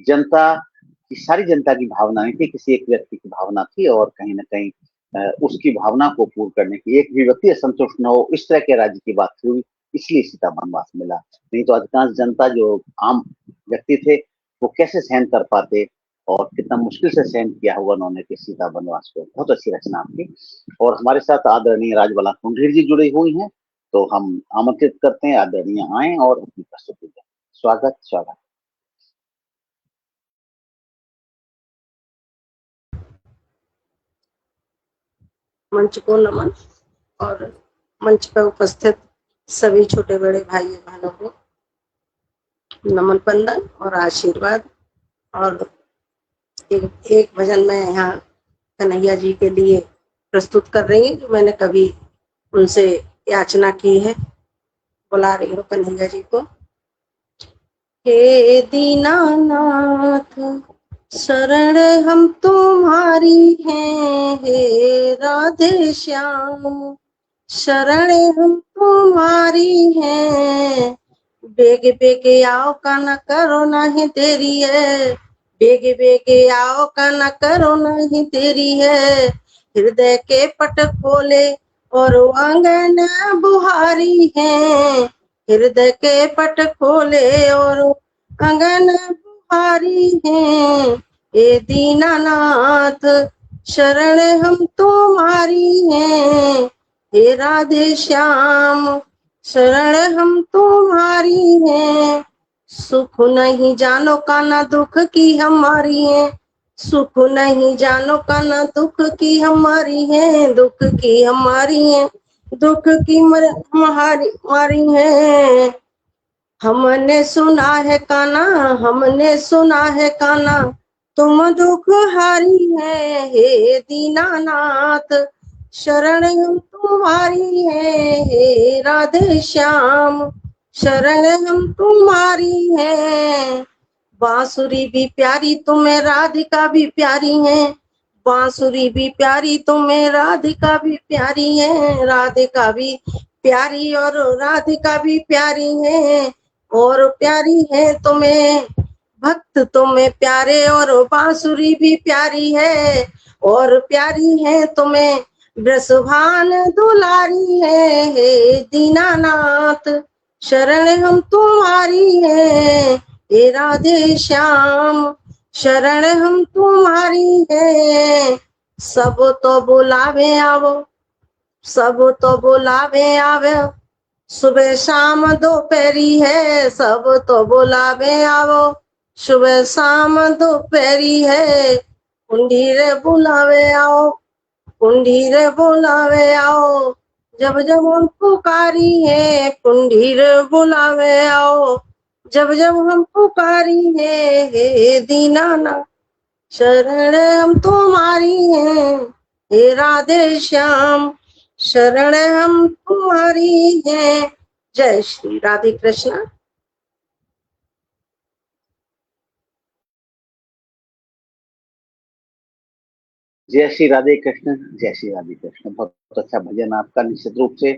जनता की सारी जनता की भावना नहीं थी, किसी एक व्यक्ति की भावना थी और कहीं ना कहीं उसकी भावना को पूर्ण करने की, एक भी व्यक्ति असंतुष्ट न हो इस तरह के राज्य की बात हुई, इसलिए सीता वनवास मिला। नहीं तो अधिकांश जनता जो आम व्यक्ति थे वो कैसे सहन कर पाते और कितना मुश्किल से सहन किया होगा उन्होंने कि सीता वनवास को। बहुत अच्छी रचना आपकी। और हमारे साथ आदरणीय राजबाला कुंडीर जी जुड़ी हुई हैं, तो हम आमंत्रित करते हैं आदरणीय आए और अपनी प्रस्तुति दें। स्वागत स्वागत। मंच को नमन और मंच पर उपस्थित सभी छोटे बड़े भाई बहनों को नमन बंदन और आशीर्वाद। और एक भजन मैं यहाँ कन्हैया जी के लिए प्रस्तुत कर रही हूँ जो मैंने कभी उनसे याचना की है। बुला रही हूँ कन्हैया जी को। हे दीनानाथ शरण हम तुम्हारी हैं, हे राधे श्याम शरण हम तुम्हारी हैं। बेग बेग आओ का न करो नहीं तेरी है, बेग बेग आओ का न करो नहीं तेरी है। हृदय के पट खोले और आंगन बुहारी हैं, हृदय के पट खोले और आंगन बुहारी हैं। ए दीनानाथ शरण हम तुम्हारी हैं, हे राधे श्याम शरण हम तुम्हारी हैं। सुख नहीं जानो का ना दुख की हमारी है, सुख नहीं जानो का ना दुख की हमारी है। दुख की हमारी है, दुख की हमारी है। हमने सुना है काना, हमने सुना है काना तुम दुख हारी है हे दीनानाथ, शरण हम तुम्हारी है हे राधे श्याम, शरण हम तुम्हारी है। बांसुरी भी प्यारी तुम्हें, राधिका भी प्यारी है, बांसुरी भी प्यारी तुम्हें, राधिका भी प्यारी है, राधिका भी प्यारी और राधिका भी प्यारी है, और प्यारी है तुम्हें भक्त तुम्हें प्यारे, और बांसुरी भी प्यारी है और प्यारी है तुम्हें ब्रसभान दुलारी है हे दीनानाथ, शरण हम तुम्हारी है हे राधे श्याम, शरण हम तुम्हारी है। सब तो बुलावे आवो, सब तो बुलावे आवे, सुबह शाम दोपहरी है, सब तो बुलावे आवो, सुबह शाम दोपहरी है। कुंडीरे बुलावे आओ, कुंडीरे बुलावे आओ, जब जब हम पुकारी है, कुंडीरे बुलावे आओ, जब जब हम पुकारी है हे दीनानाथ, शरण हम तुम्हारी है हे राधे श्याम, शरण हम तुम्हारी है। जय श्री राधे कृष्ण। जय श्री राधे कृष्ण, जय श्री राधे कृष्ण। बहुत अच्छा भजन आपका। निश्चित रूप से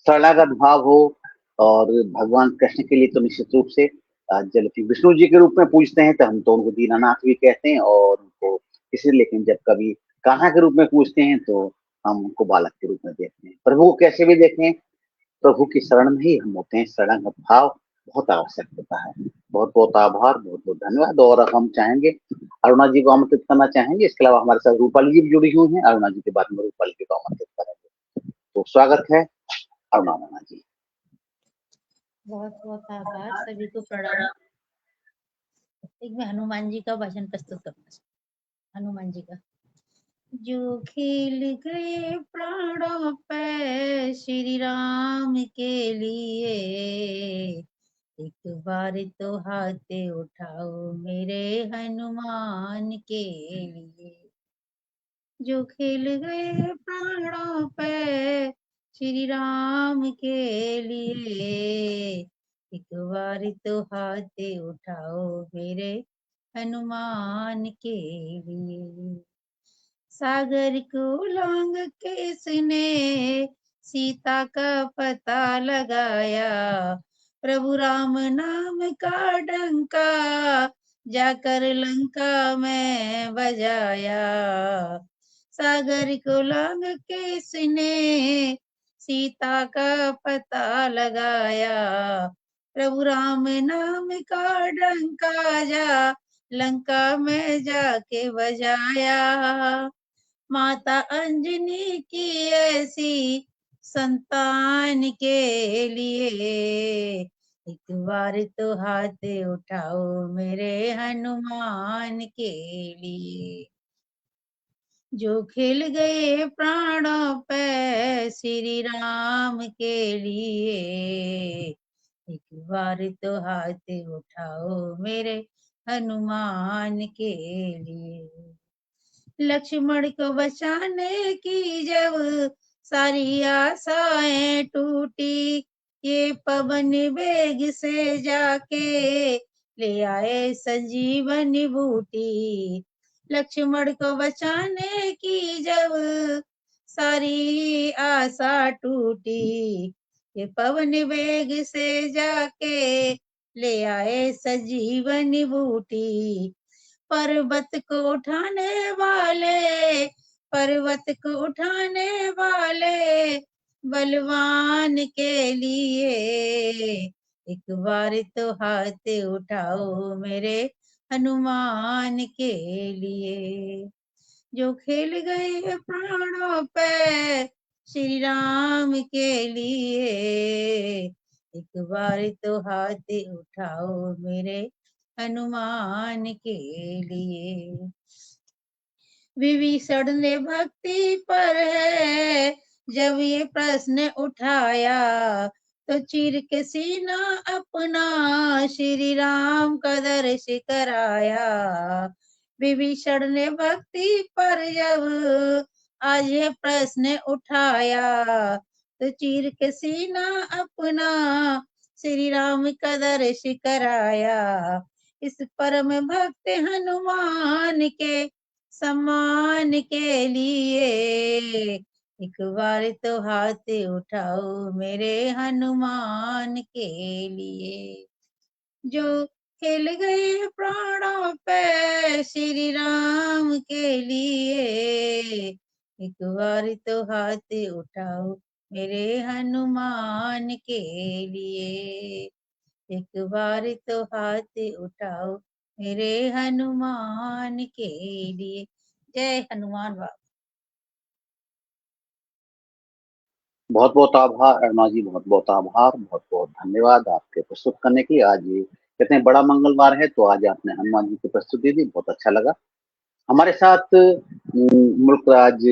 शरणागत भाव हो और भगवान कृष्ण के लिए तो निश्चित रूप से जब विष्णु जी के रूप में पूजते हैं तो हम तो उनको दीनानाथ भी कहते हैं, और उनको इसलिए, लेकिन जब कभी कान्हा के रूप में पूजते हैं तो हम उनको बालक के रूप में देखते हैं। प्रभु को कैसे भी देखें, प्रभु की शरण में ही हम होते हैं। शरणागत भाव बहुत आवश्यक होता है। बहुत बहुत आभार, बहुत बहुत धन्यवाद। और अब हम चाहेंगे अरुणा जी को आमंत्रित करना चाहेंगे। इसके अलावा हमारे साथ रूपाली जी भी जुड़ी हुई हैं। अरुणा जी के बाद में रूपाली जी को आमंत्रित करेंगे। तो स्वागत है अरुणा जी। बहुत बहुत आभार, सभी को प्रणाम। एक मैं हनुमान जी का भजन प्रस्तुत करना चाहूँ। हनुमान जी का। जो खेल गए प्राणों पे श्री राम के लिए, एक बार तो हाथ उठाओ मेरे हनुमान के लिए। जो खेल गए प्राणों पे श्री राम के लिए, एक बार तो हाथ उठाओ मेरे हनुमान के लिए। सागर को लांग के इसने सीता का पता लगाया, प्रभु राम नाम का डंका जाकर लंका में बजाया। सागर को लांग के इसने सीता का पता लगाया, प्रभु राम नाम का डंका जा लंका में जाके बजाया। माता अंजनी की ऐसी संतान के लिए, एक बार तो हाथ उठाओ मेरे हनुमान के लिए। जो खिल गए प्राणों पे श्री राम के लिए, एक बार तो हाथ उठाओ मेरे हनुमान के लिए। लक्ष्मण को बचाने की जब सारी आशाएं टूटी, ये पवन वेग से जाके ले आए संजीवनी बूटी। लक्ष्मण को बचाने की जब सारी आशा टूटी, ये पवन वेग से जाके ले आए संजीवनी बूटी। पर्वत को उठाने वाले, पर्वत को उठाने वाले बलवान के लिए, एक बार तो हाथ उठाओ मेरे हनुमान के लिए। जो खेल गए प्राणों पे श्री राम के लिए, एक बार तो हाथ उठाओ मेरे हनुमान के लिए। विभीषण ने भक्ति पर है जब ये प्रश्न उठाया, तो चीर के सीना अपना श्री राम का दर्श कराया। विभीषण ने भक्ति पर जब आज ये प्रश्न उठाया, तो चीर के सीना अपना श्री राम का दर्श कराया। इस परम भक्त हनुमान के सम्मान के लिए एक बार तो हाथ उठाओ मेरे हनुमान के लिए। जो खेल गए प्राणों पे श्री राम के लिए, एक बार तो हाथ उठाओ मेरे हनुमान के लिए। एक बार तो हाथ उठाओ मेरे हनुमान के लिए। जय हनुमान बाबा। बहुत बहुत आभार अरुणा जी, बहुत बहुत आभार, बहुत बहुत धन्यवाद आपके प्रस्तुत करने की। आज ये कितने बड़ा मंगलवार है, तो आज आपने हनुमान जी की प्रस्तुति दी, बहुत अच्छा लगा। हमारे साथ मुल्कराज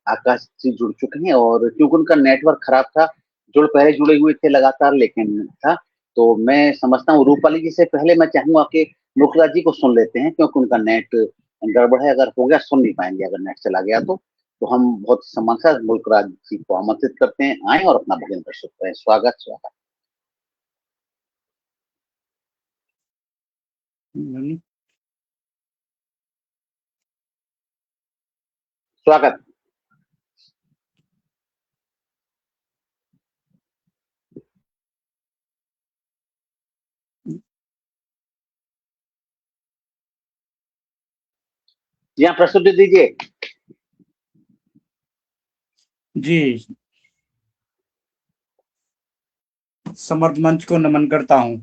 आकाश जी जुड़ चुके हैं, और क्योंकि उनका नेटवर्क खराब था, पहले जुड़े हुए थे लगातार, लेकिन था, तो मैं समझता हूँ रूपाली जी से पहले मैं चाहूंगा कि मुल्कराज जी को सुन लेते हैं, क्योंकि उनका नेट गड़बड़ है, अगर हो गया सुन नहीं पाएंगे अगर नेट चला गया तो हम बहुत सम्मान से मुल्कराज जी को आमंत्रित करते हैं, आए और अपना भजन प्रस्तुत करें। स्वागत स्वागत। स्वागत। यहाँ प्रस्तुति दीजिए। जी, समर्थ मंच को नमन करता हूं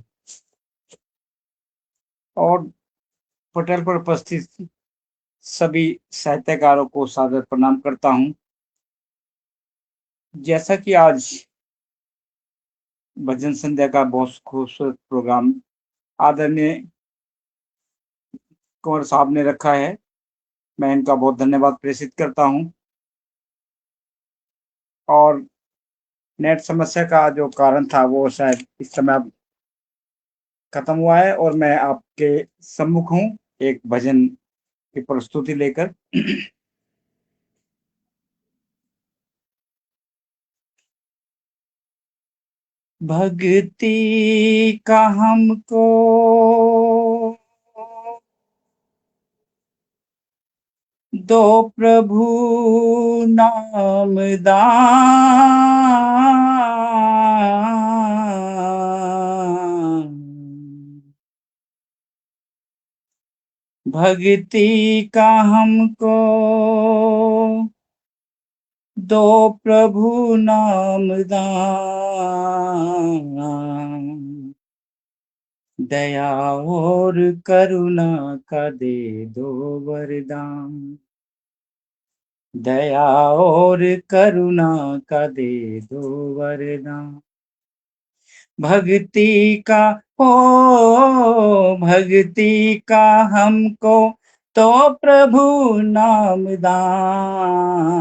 और पटेल पर उपस्थित सभी साहित्यकारों को सादर प्रणाम करता हूं। जैसा कि आज भजन संध्या का बहुत खूबसूरत प्रोग्राम आदरणीय कुंवर साहब ने रखा है, मैं इनका बहुत धन्यवाद प्रेषित करता हूं। और नेट समस्या का जो कारण था वो शायद इस समय अब खत्म हुआ है, और मैं आपके सम्मुख हूं एक भजन की प्रस्तुति लेकर। भक्ति का हमको दो प्रभु नाम दान, भक्ति का हमको दो प्रभु नाम दान, दया और करुणा का दे दो वरदान, दया और करुणा का दे दो वरदान। भक्ति का भक्ति का हमको तो प्रभु नाम दान,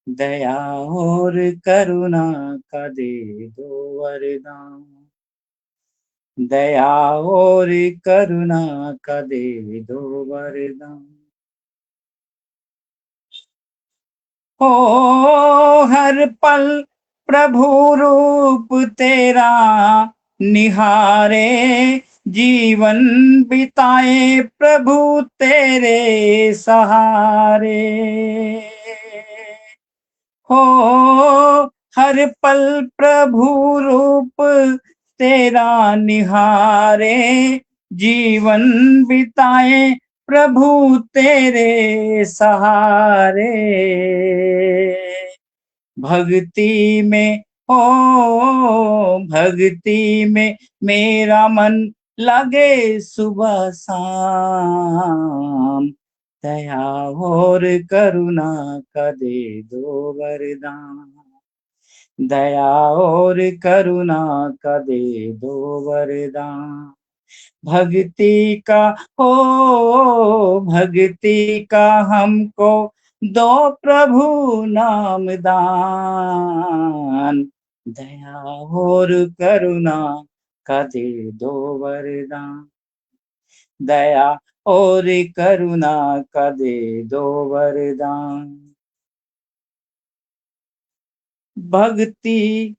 दया और करुणा का दे दो वरदान, दया और करुणा का दे दो वरदान। हो हर पल प्रभु रूप तेरा निहारे, जीवन बिताए प्रभु तेरे सहारे। हो हर पल प्रभु रूप तेरा निहारे, जीवन बिताए प्रभु तेरे सहारे। भक्ति में भक्ति में मेरा मन लगे सुबह शाम, दया और करुणा का दे दो वरदान, दया और करुणा का दे दो वरदान। भक्ति का भक्ति का हमको दो प्रभु नाम दान, दया और करुणा का दे दो वरदान, दया और करुणा का दे दो वरदान। भक्ति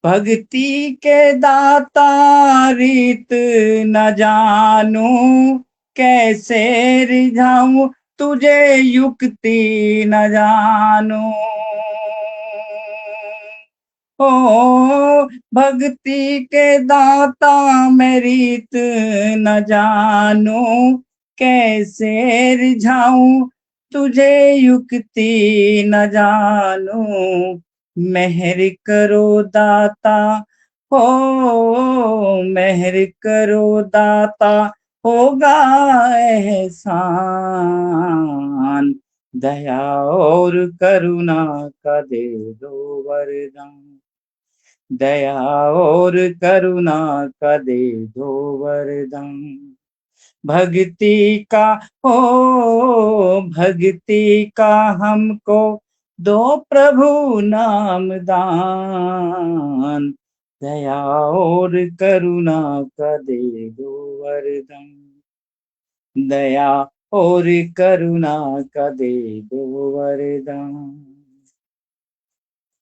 भक्ति के दाता रीत न जानू, कैसे रिझाऊं तुझे युक्ति न जानू। ओ भक्ति के दाता मैं रीत न जानू, कैसे रिझाऊं तुझे युक्ति न जानू। मेहर करो दाता हो, मेहर करो दाता होगा एहसान। दया और करुणा का दे दो वरदान। दया और करुणा का दे दो वरदान। भक्ति का हो, भक्ति का हमको दो प्रभु नाम दान। दया और करुणा का दे दो वरदान। दया और करुणा का दे दो वरदान।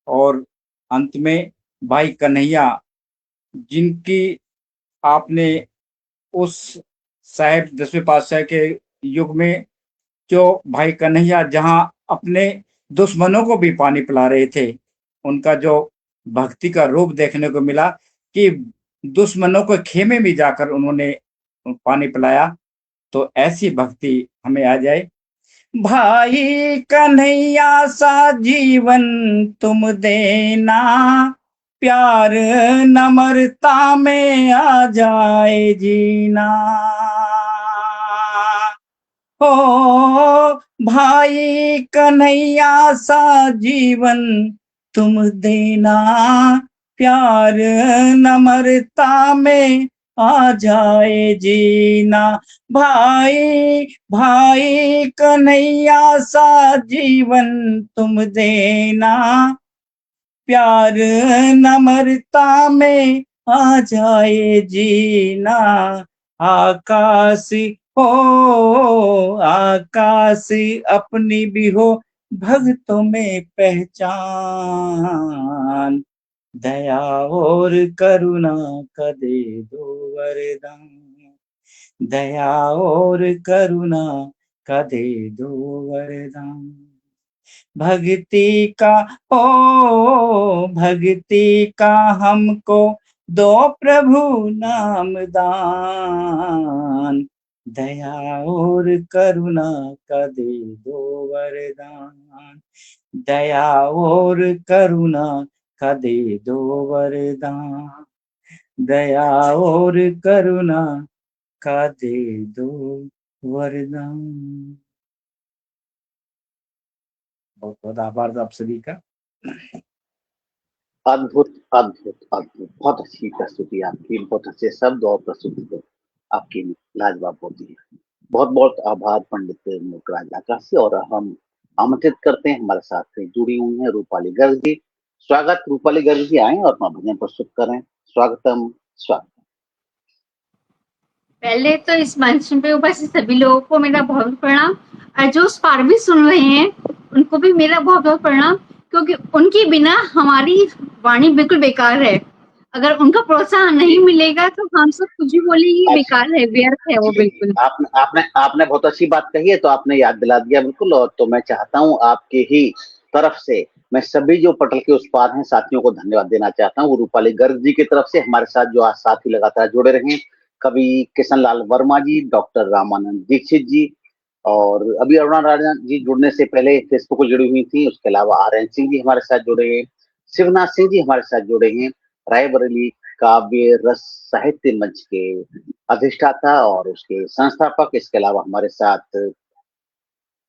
और अंत में भाई कन्हैया, जिनकी आपने उस साहेब 10वें पातशाह के युग में जो भाई कन्हैया जहां अपने दुश्मनों को भी पानी पिला रहे थे, उनका जो भक्ति का रूप देखने को मिला कि दुश्मनों को खेमे में जाकर उन्होंने पानी पिलाया। तो ऐसी भक्ति हमें आ जाए। भाई कन्हैया सा जीवन तुम देना, प्यार नम्रता में आ जाए जीना। हो भाई कन्हैया सा जीवन तुम देना, प्यार नम्रता में आ जाए जीना। भाई भाई कन्हैया सा जीवन तुम देना, प्यार नम्रता में आ जाए जीना। आकाश हो, आकाश अपनी भी हो भक्तों में पहचान। दया और करुणा का दे दो वरदान। दया और करुणा का दे दो वरदान। भक्ति का ओ भक्ति का हमको दो प्रभु नाम दान। दया और करुणा का दे दो वरदान। दया और करुणा का दे दो वरदान। दया और करुणा का दे दो वरदान। बहुत बहुत आभार आप सभी का। अद्भुत अद्भुत अद्भुत, बहुत अच्छी प्रस्तुति आपकी, बहुत अच्छे शब्द और प्रस्तुति तो आपकी लाजवाब होती है। बहुत बहुत आभार पंडित मुकराज आकाशी। और हम आमंत्रित करते हैं, हमारे साथ जुड़ी हुई हैं रूपाली गर्ग जी। स्वागत, रूपाली गर्ग जी आए और अपना भजन प्रस्तुत करें। स्वागतम स्वागत। पहले तो इस मंच पे उपस्थित सभी लोगों को मेरा बहुत बहुत प्रणाम, और जो उस पार भी सुन रहे हैं उनको भी मेरा बहुत बहुत प्रणाम, क्योंकि उनके बिना हमारी वाणी बिल्कुल बेकार है। अगर उनका प्रोत्साहन नहीं मिलेगा तो हम सब कुछ भी बोलेंगे बेकार है, व्यर्थ है वो बिल्कुल। आपने बहुत अच्छी बात कही है, तो आपने याद दिला दिया बिल्कुल। और तो मैं चाहता हूँ आपके ही तरफ से मैं सभी जो पटल के उस पार हैं साथियों को धन्यवाद देना चाहता हूँ। रूपाली गर्ग जी की तरफ से हमारे साथ जो आज साथी लगातार जुड़े रहे, कवि किशन लाल वर्मा जी, डॉक्टर रामानंद दीक्षित जी, और अभी अरुणा राजा जी जुड़ने से पहले फेसबुक पर जुड़ी हुई थी। उसके अलावा RN सिंह जी हमारे साथ जुड़े हैं, शिवनाथ सिंह जी हमारे साथ जुड़े हैं, रायबरेली काव्य रस साहित्य मंच के अधिष्ठाता और उसके संस्थापक। इसके अलावा हमारे साथ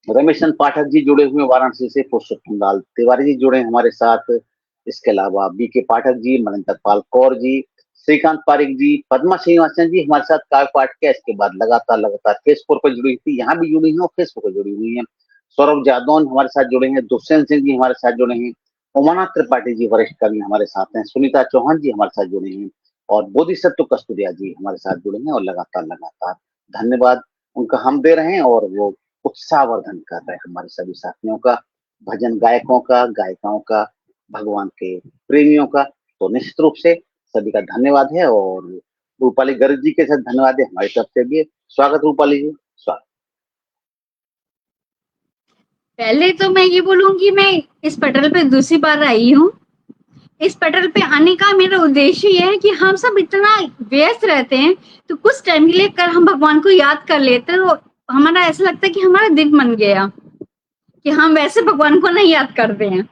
रमेशन पाठक जी जुड़े हुए वाराणसी से, पुरुषोत्तम लाल तिवारी जी जुड़े हमारे साथ। इसके अलावा BK पाठक जी, मनिंदर पाल कौर जी, श्रीकांत पारिक जी, पद्मा श्रीनिवासन जी हमारे साथ काव्य पाठ के। इसके बाद लगातार फेसबुक पर जुड़ी थी, यहाँ भी जुड़ी है और फेसबुक पर जुड़ी हुई है। सौरभ जादौन हमारे साथ जुड़े हैं, दुष्यंत सिंह जी हमारे साथ जुड़े हैं, उमानाथ त्रिपाठी जी वरिष्ठ कवि हमारे साथ हैं, सुनीता चौहान जी हमारे साथ जुड़े हैं, और बोधिसत्व कस्तूरिया जी हमारे साथ जुड़े हैं। और लगातार धन्यवाद उनका हम दे रहे हैं और वो उत्साहवर्धन कर रहे हैं हमारे सभी साथियों का, भजन गायकों का, गायिकाओं का, भगवान के प्रेमियों का। तो निश्चित रूप से सभी का धन्यवाद है और रूपाली गर्ग जी के साथ धन्यवाद है हमारी तरफ से भी। स्वागत रूपाली जी, स्वागत। पहले तो मैं ये बोलूंगी, मैं इस पटल पे दूसरी बार आई हूँ। इस पटल पे आने का मेरा उद्देश्य ये है कि हम सब इतना व्यस्त रहते हैं, तो कुछ टाइम के लिए कर हम भगवान को याद कर लेते हैं, तो हमारा ऐसा लगता है कि हमारा दिन बन गया कि हम वैसे भगवान को नहीं याद करते हैं।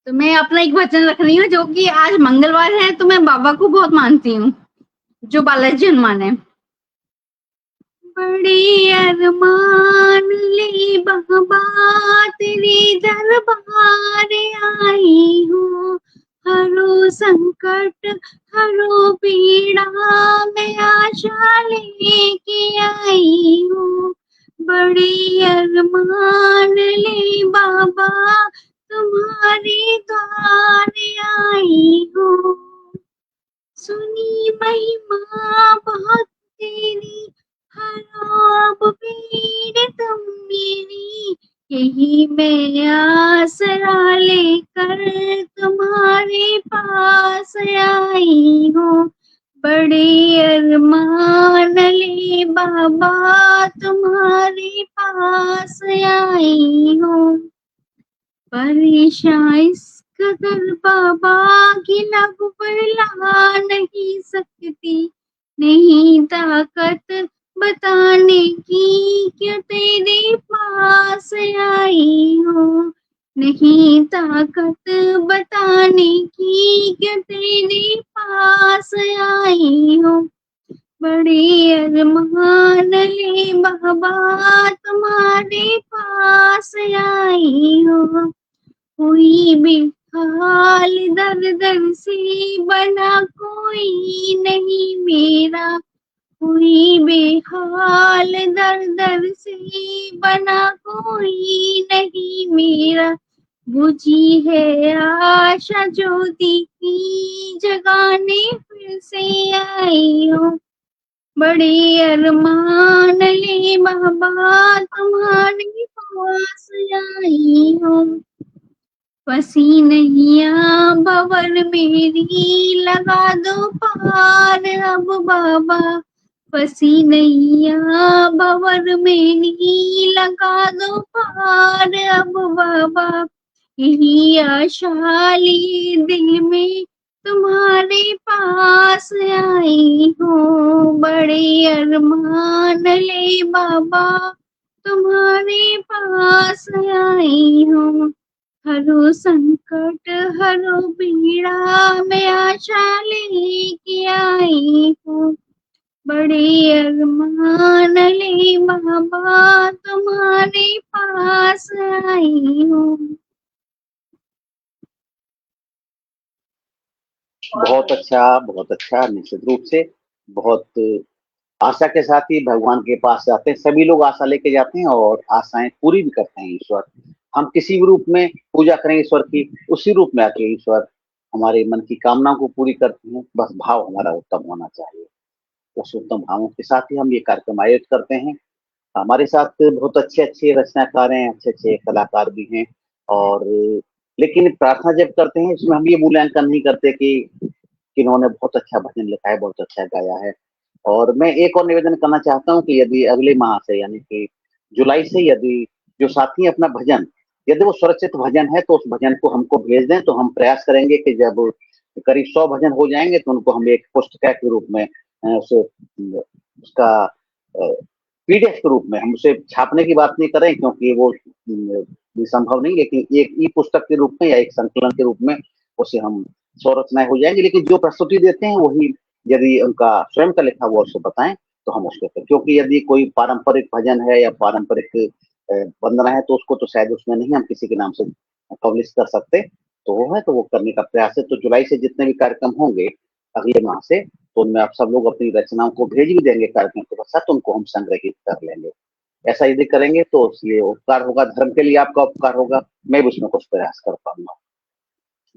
तो मैं अपना एक भजन रख रही हूँ, जो कि आज मंगलवार है, तो मैं बाबा को बहुत मानती हूँ, जो बालाजी हनुमान है। बड़े अरमान ले बाबा तेरे दरबार आई हूँ, हरो संकट हरो पीड़ा मैं आशा लेके आई हूँ। बड़े अरमान ले बाबा तुम्हारे द्वार आई हूँ, सुनी महिमा बहुत तेरी, हरो पीड़ तुम मेरी, यही मैं आसरा लेकर तुम्हारे पास आई हूँ। बड़े अरमान ले बाबा तुम्हारे पास आई हूँ, परेशान इस कदर बाबा की लब पर ला नहीं सकती, नहीं ताकत बताने की क्यों तेरे पास आई हूँ, नहीं ताकत बताने की क्यों तेरे पास आई हूँ। बड़े अरमान ले बाबा तुम्हारे पास आई हूँ, कोई बेहाल दर दर से बना कोई नहीं मेरा, कोई बेहाल दर दर से बना कोई नहीं मेरा, बुझी है आशा ज्योति की जगाने फिर से आई हूँ। बड़े अरमान ले बाबा तुम्हारे पास आई हूँ, फंसी नैया भंवर मेरी लगा दो पार अब बाबा, फंसी नैया भंवर मेरी लगा दो पार अब बाबा, यही आशा ली दिल में तुम्हारे पास आई हूँ। बड़े अरमान ले बाबा तुम्हारे पास आई हूँ, हरो संकट हरो पीड़ा मैं आशा लेके आई हूँ। बड़े अरमान ले बाबा तुम्हारे पास आई हूँ। बहुत अच्छा, निश्चित रूप से बहुत आशा के साथ ही भगवान के पास जाते हैं। सभी लोग आशा लेके जाते हैं और आशाएं पूरी भी करते हैं ईश्वर। हम किसी भी रूप में पूजा करें ईश्वर की, उसी रूप में आके ईश्वर हमारे मन की कामनाओं को पूरी करते हैं। बस भाव हमारा उत्तम होना चाहिए, उस उत्तम भावों के साथ ही हम ये कार्यक्रम आयोजित करते हैं। हमारे साथ बहुत अच्छे रचनाकार हैं, अच्छे कलाकार भी हैं, और लेकिन प्रार्थना जब करते हैं इसमें हम ये मूल्यांकन नहीं करते कि किन्होंने बहुत अच्छा भजन लिखा है, बहुत अच्छा गाया है। और मैं एक और निवेदन करना चाहता हूँ कि यदि अगले माह से यानी कि जुलाई से यदि जो साथी अपना भजन, यदि वो स्वरचित भजन है तो उस भजन को हमको भेज दें, तो हम प्रयास करेंगे कि जब करीब 100 भजन हो जाएंगे तो उनको हम एक पुस्तिका के रूप में उसका पीडीएफ के रूप में, हम उसे छापने की बात नहीं करें क्योंकि वो संभव नहीं, लेकिन एक ई पुस्तक के रूप में या एक संकलन के रूप में उसे हम 100 रचनाएं हो जाएंगी। लेकिन जो प्रस्तुति देते हैं वही यदि उनका स्वयं का लिखा हुआ उसको बताएं तो हम उसके पर, क्योंकि यदि कोई पारंपरिक भजन है या पारंपरिक वंदना है तो उसको तो शायद उसमें नहीं हम किसी के नाम से पब्लिश कर सकते, तो वो है तो वो करने का प्रयास है। तो जुलाई से जितने भी कार्यक्रम होंगे अगले माह से, तो उनमें आप सब लोग अपनी रचनाओं को भेज भी देंगे कार्यक्रम के पश्चात, तो उनको हम संग्रहित कर लेंगे। ऐसा यदि करेंगे तो ये उपकार होगा, धर्म के लिए आपका उपकार होगा, मैं भी उसमें कुछ प्रयास कर पाऊंगा।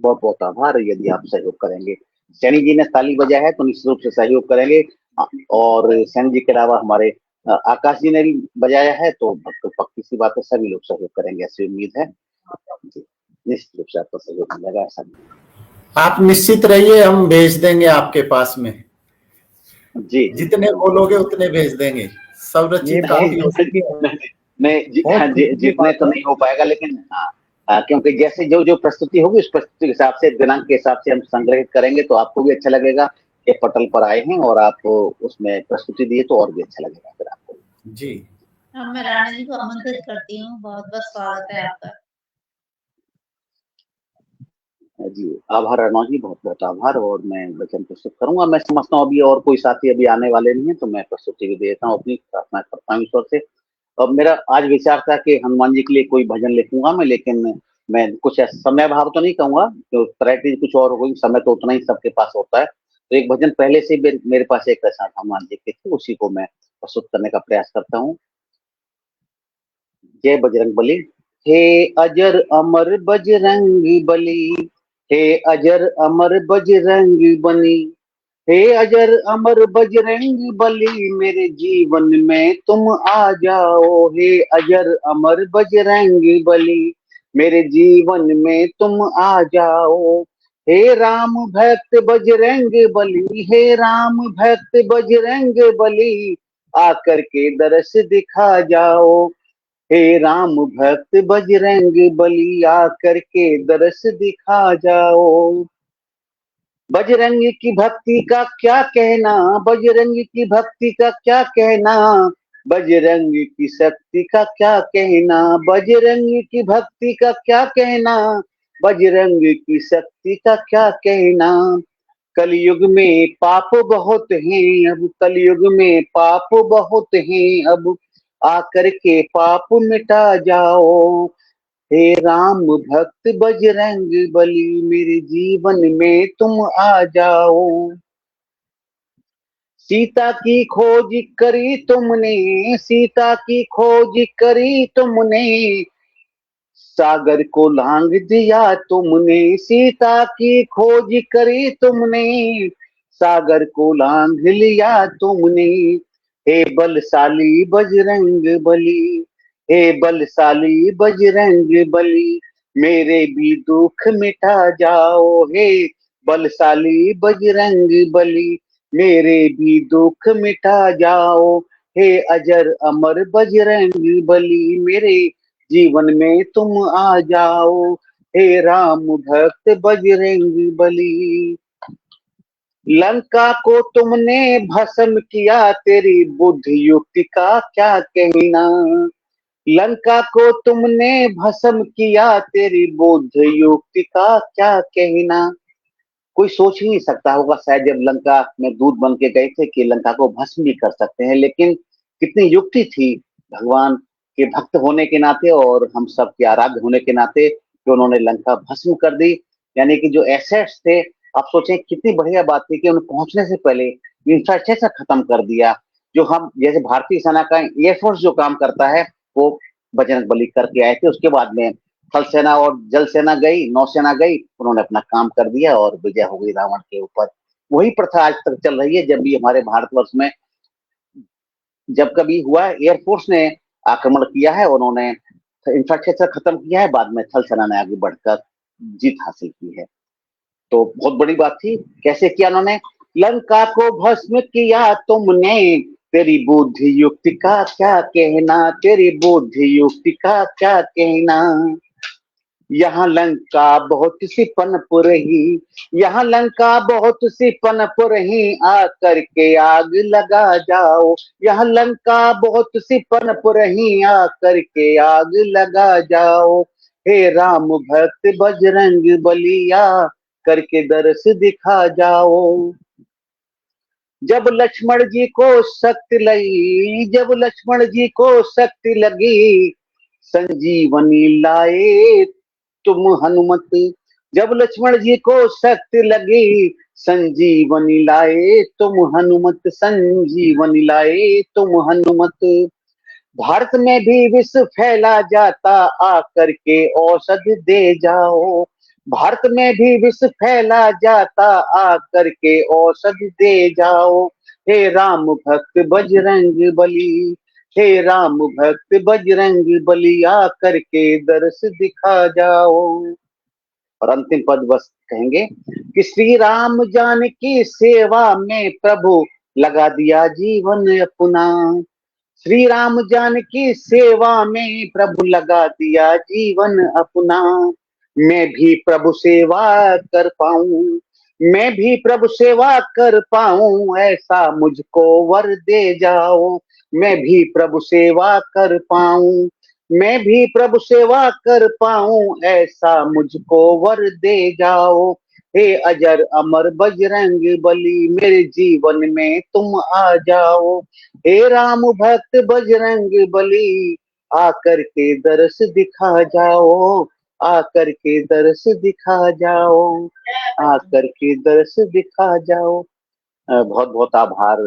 बहुत बहुत आभार। यदि आप सहयोग करेंगे, सैनी जी ने ताली बजाया है तो निश्चित रूप से सहयोग करेंगे। और सैन जी के अलावा हमारे आकाश जी ने भी बजाया है, तो पक्की सी बात है सभी लोग सहयोग करेंगे, ऐसी उम्मीद है। निश्चित रूप से आपको सहयोग मिलेगा ऐसा। आप निश्चित रहिए, हम भेज देंगे आपके पास में। जी, जितने बोलोगे उतने भेज देंगे, सब रचित काफी हो जितने तो नहीं हो पाएगा, लेकिन क्योंकि जैसे जो जो प्रस्तुति होगी उस प्रस्तुति के हिसाब से, दिनांक के हिसाब से हम संग्रहित करेंगे, तो आपको भी अच्छा लगेगा कि पटल पर आए हैं और आप उसमें प्रस्तुति दिए तो और भी अच्छा लगेगा फिर आपको। जी, मैं राणा जी को आमंत्रित करती हूँ, बहुत बहुत स्वागत है आपका। जी, आभार राणा जी, बहुत बहुत आभार। और मैं वचन प्रस्तुत करूंगा। मैं समझता हूँ अभी और कोई साथी अभी आने वाले नहीं है, तो मैं प्रस्तुति भी देता हूँ, अपनी प्रार्थना करता हूँ ईश्वर से। और मेरा आज विचार था कि हनुमान जी के लिए कोई भजन लिखूंगा मैं, लेकिन मैं कुछ समय भाव तो नहीं कहूंगा, तो प्रायोरिटी कुछ और होगी, समय तो उतना ही सबके पास होता है। तो एक भजन पहले से मेरे पास एक ऐसा हनुमान जी के थे, उसी को मैं प्रस्तुत करने का प्रयास करता हूँ। जय बजरंग बली। हे अजर अमर बजरंग बली, हे अजर अमर बजरंग बली, हे अजर अमर बजरंग बली, मेरे जीवन में तुम आ जाओ। हे अजर अमर बजरंग बली, मेरे जीवन में तुम आ जाओ। हे राम भक्त बजरंग बली, हे राम भक्त बजरंग बली, आकर के दरस दिखा जाओ। हे राम भक्त बजरंग बली, आकर के दरस दिखा जाओ। बजरंग की भक्ति का क्या कहना, बजरंग की भक्ति का क्या कहना, बजरंग की शक्ति का क्या कहना, बजरंग की भक्ति का क्या कहना, बजरंग की शक्ति का क्या कहना। कलयुग में पाप बहुत हैं अब, कलयुग में पाप बहुत हैं अब, आकर के पाप मिटा जाओ। हे राम भक्त बजरंग बली, मेरे जीवन में तुम आ जाओ। सीता की खोज करी तुमने, सीता की खोज करी तुमने, सागर को लांग दिया तुमने। सीता की खोज करी तुमने, सागर को लांग लिया तुमने। हे बलशाली बजरंग बली, हे बलशाली बजरंग बली, मेरे भी दुख मिटा जाओ। हे बलशाली बजरंग बली, मेरे भी दुख मिटा जाओ। हे अजर अमर बजरंग बली, मेरे जीवन में तुम आ जाओ। हे राम भक्त बजरंग बली। लंका को तुमने भस्म किया, तेरी बुद्धि युक्ति का क्या कहना। लंका को तुमने भस्म किया, तेरी बुद्धि युक्ति का क्या कहना। कोई सोच ही नहीं सकता होगा शायद जब लंका में दूत बन के गए थे कि लंका को भस्म भी कर सकते हैं, लेकिन कितनी युक्ति थी भगवान के भक्त होने के नाते और हम सब के आराध्य होने के नाते कि उन्होंने लंका भस्म कर दी। यानी कि जो एसेट्स थे, आप सोचें कितनी बढ़िया बात थी कि उन्हें पहुंचने से पहले इंफ्रास्ट्रक्चर खत्म कर दिया। जो हम जैसे भारतीय सेना का एयरफोर्स जो काम करता है वो बजरंग बली करके आए थे। उसके बाद में थल सेना और जल सेना गई, नौसेना गई, उन्होंने अपना काम कर दिया और विजय हो गई रावण के ऊपर। वही प्रथा आज तक चल रही है। जब भी हमारे भारतवर्ष में जब कभी हुआ एयरफोर्स ने आक्रमण किया है, उन्होंने इंफ्रास्ट्रक्चर खत्म किया है, बाद में थल सेना ने आगे बढ़कर जीत हासिल की है। तो बहुत बड़ी बात थी। कैसे किया उन्होंने, लंका को भस्म किया तुमने, तेरी बुद्धि युक्ति का क्या कहना, तेरी बुद्धि युक्ति का क्या कहना। यहाँ लंका बहुत सी पनप रही, यहाँ लंका बहुत सी पनप रही, आकर के आग लगा जाओ। यहाँ लंका बहुत सी पनप रही, आकर के आग लगा जाओ। हे राम भक्त बजरंग बलिया, करके दरस दिखा जाओ। जब लक्ष्मण जी को शक्ति लगी, जब लक्ष्मण जी को शक्ति लगी, संजीवनी लाए तुम हनुमत। जब लक्ष्मण जी को शक्ति लगी, संजीवनी लाए तुम हनुमत, संजीवनी लाए तुम हनुमत। भारत में भी विष फैला जाता, आकर के औषध दे जाओ। भारत में भी विष फैला जाता, आकर के औषध दे जाओ। हे राम भक्त बजरंग बली, हे राम भक्त बजरंग बली, आकर के दर्श दिखा जाओ। और अंतिम पद बस कहेंगे कि श्री राम जानकी सेवा में प्रभु लगा दिया जीवन अपना, श्री राम जानकी सेवा में प्रभु लगा दिया जीवन अपना। मैं भी प्रभु सेवा कर पाऊं, मैं भी प्रभु सेवा कर पाऊं, ऐसा मुझको वर दे जाओ। मैं भी प्रभु सेवा कर पाऊं, मैं भी प्रभु सेवा कर पाऊं, ऐसा मुझको वर दे जाओ। हे अजर अमर बजरंग बली, मेरे जीवन में तुम आ जाओ। हे राम भक्त बजरंग बली, आकर के दर्श दिखा जाओ, आकर के दर्श दिखा जाओ, आकर के दर्श दिखा जाओ। बहुत बहुत आभार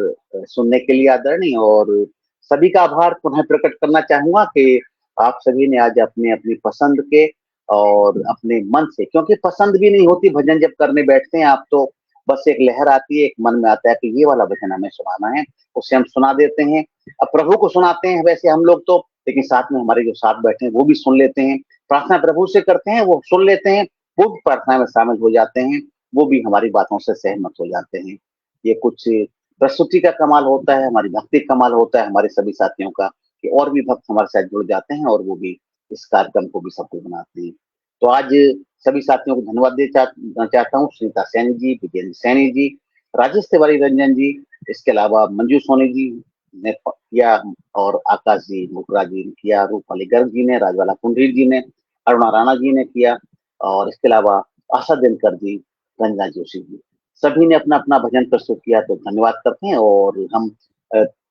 सुनने के लिए आदरणीय, और सभी का आभार पुनः प्रकट करना चाहूंगा कि आप सभी ने आज अपने अपनी पसंद के और अपने मन से, क्योंकि पसंद भी नहीं होती भजन जब करने बैठते हैं आप, तो बस एक लहर आती है, एक मन में आता है कि ये वाला भजन हमें सुनाना है, उसे हम सुना देते हैं। अब प्रभु को सुनाते हैं वैसे हम लोग तो, लेकिन साथ में हमारे जो साथ बैठे हैं वो भी सुन लेते हैं। प्रार्थना प्रभु से करते हैं, वो सुन लेते हैं, वो भी प्रार्थना में शामिल हो जाते हैं, वो भी हमारी बातों से सहमत हो जाते हैं। ये कुछ प्रस्तुति का कमाल होता है, हमारी भक्ति का कमाल होता है हमारे सभी साथियों का, कि और भी भक्त हमारे साथ जुड़ जाते हैं और वो भी इस कार्यक्रम को भी सफल बनाते हैं। तो आज सभी साथियों को धन्यवाद देना चाहता हूँ। सुनीता सैनी जी, विजेंद्र सैनी जी, राजेश तिवारी रंजन जी, इसके अलावा मंजू सोनी जी ने किया, और आकाश जी मुकरा जी ने किया, रूपाली गर्ग जी ने, राजवाला कुंडीर जी ने, अरुणा राणा जी ने किया, और इसके अलावा आशा दिनकर जी, रंजना जोशी जी, सभी ने अपना अपना भजन प्रस्तुत किया। तो धन्यवाद करते हैं, और हम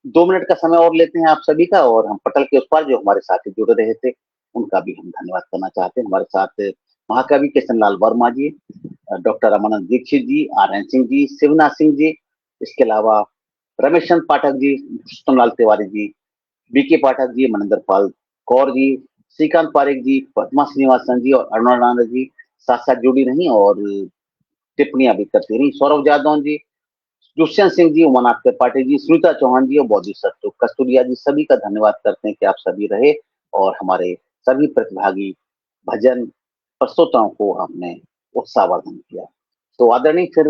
2 मिनट का समय और लेते हैं आप सभी का, और हम पटल के उस पार जो हमारे साथी जुड़े रहे थे उनका भी हम धन्यवाद करना चाहते हैं। हमारे साथ महाकवि केशव लाल वर्मा जी, डॉक्टर रमानंद दीक्षित जी, RN सिंह जी, शिवनाथ सिंह जी, इसके अलावा रमेश चंद्र पाठक जी, पुष्पम लाल तिवारी जी, BK पाठक जी, मनिंदर पाल कौर जी, श्रीकांत पारेख जी, पद्मा श्रीनिवासन जी और अरुणा राणा जी साथ साथ जुड़ी रही और टिप्पणियां भी करती रही। सौरभ जादव जी, दुष्यंत सिंह जी, उमानाथ त्रिपाठी जी, सुनीता चौहान जी और बोधिसत्व कस्तूरिया जी, सभी का धन्यवाद करते हैं कि आप सभी रहे और हमारे सभी प्रतिभागी भजन प्रस्तुताओं को आपने उत्साहवर्धन किया। तो आदरणीय, फिर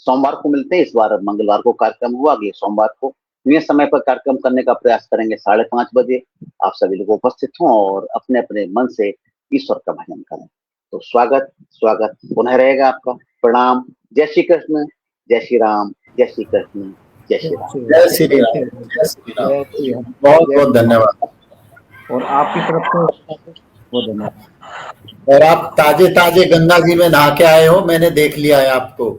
सोमवार को मिलते हैं। इस बार मंगलवार को कार्यक्रम हुआ, अगले सोमवार को नियत समय पर कार्यक्रम करने का प्रयास करेंगे 5:30 बजे। आप सभी लोग उपस्थित हों और अपने अपने मन से ईश्वर का भजन करें। तो स्वागत स्वागत पुनः रहेगा आपका। प्रणाम। जय श्री कृष्ण, जय श्री राम, जय श्री कृष्ण, जय श्री राम। जय श्री राम, जय श्री राम। बहुत बहुत धन्यवाद। और आपकी तरफ से बहुत धन्यवाद। और आप ताजे ताजे गंगा जी में नहा के आए हो, मैंने देख लिया है आपको।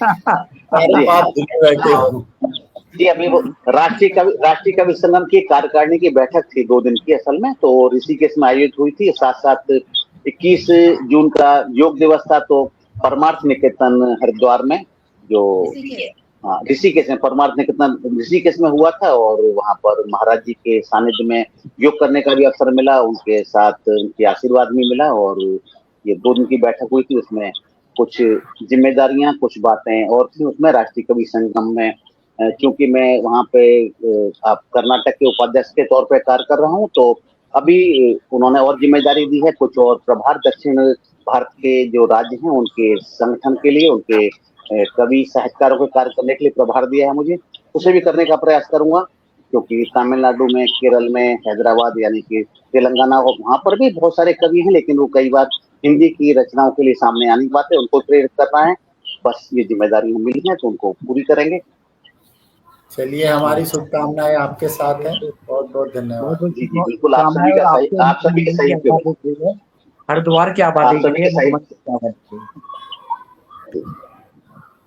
आप धुले बैठे हो जी। अभी वो राष्ट्रीय कवि संगम की कार्यकारिणी की बैठक थी 2 दिन की असल में, तो ऋषिकेश में आयोजित हुई थी। साथ साथ 21 जून का योग दिवस था, तो परमार्थ निकेतन हरिद्वार में, जो ऋषिकेश में परमार्थ निकेतन ऋषिकेश में हुआ था, और वहां पर महाराज जी के सानिध्य में योग करने का भी अवसर मिला, उनके साथ उनके आशीर्वाद भी मिला। और ये 2 दिन की बैठक हुई थी, उसमें कुछ जिम्मेदारियां, कुछ बातें और थी उसमें। राष्ट्रीय कवि संगम में क्योंकि मैं वहाँ पे आप कर्नाटक के उपाध्यक्ष के तौर पे कार्य कर रहा हूँ, तो अभी उन्होंने और जिम्मेदारी दी है, कुछ और प्रभार दक्षिण भारत के जो राज्य हैं उनके संगठन के लिए, उनके कवि साहित्यकारों के कार्य करने के लिए प्रभार दिया है मुझे। उसे भी करने का प्रयास करूंगा, क्योंकि तमिलनाडु में, केरल में, हैदराबाद यानी कि तेलंगाना, वहाँ पर भी बहुत सारे कवि हैं, लेकिन वो कई बार हिंदी की रचनाओं के लिए सामने आने की बात है, उनको प्रेरित करना है। बस ये जिम्मेदारी हमें मिली है, तो उनको पूरी करेंगे। चलिए, हमारी शुभकामनाएं आपके साथ हैं। बहुत बहुत धन्यवाद। जी जी बिल्कुल, आप सभी का सही हरिद्वार की आबादी के लिए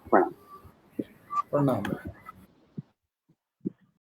प्रणाम। प्रणाम।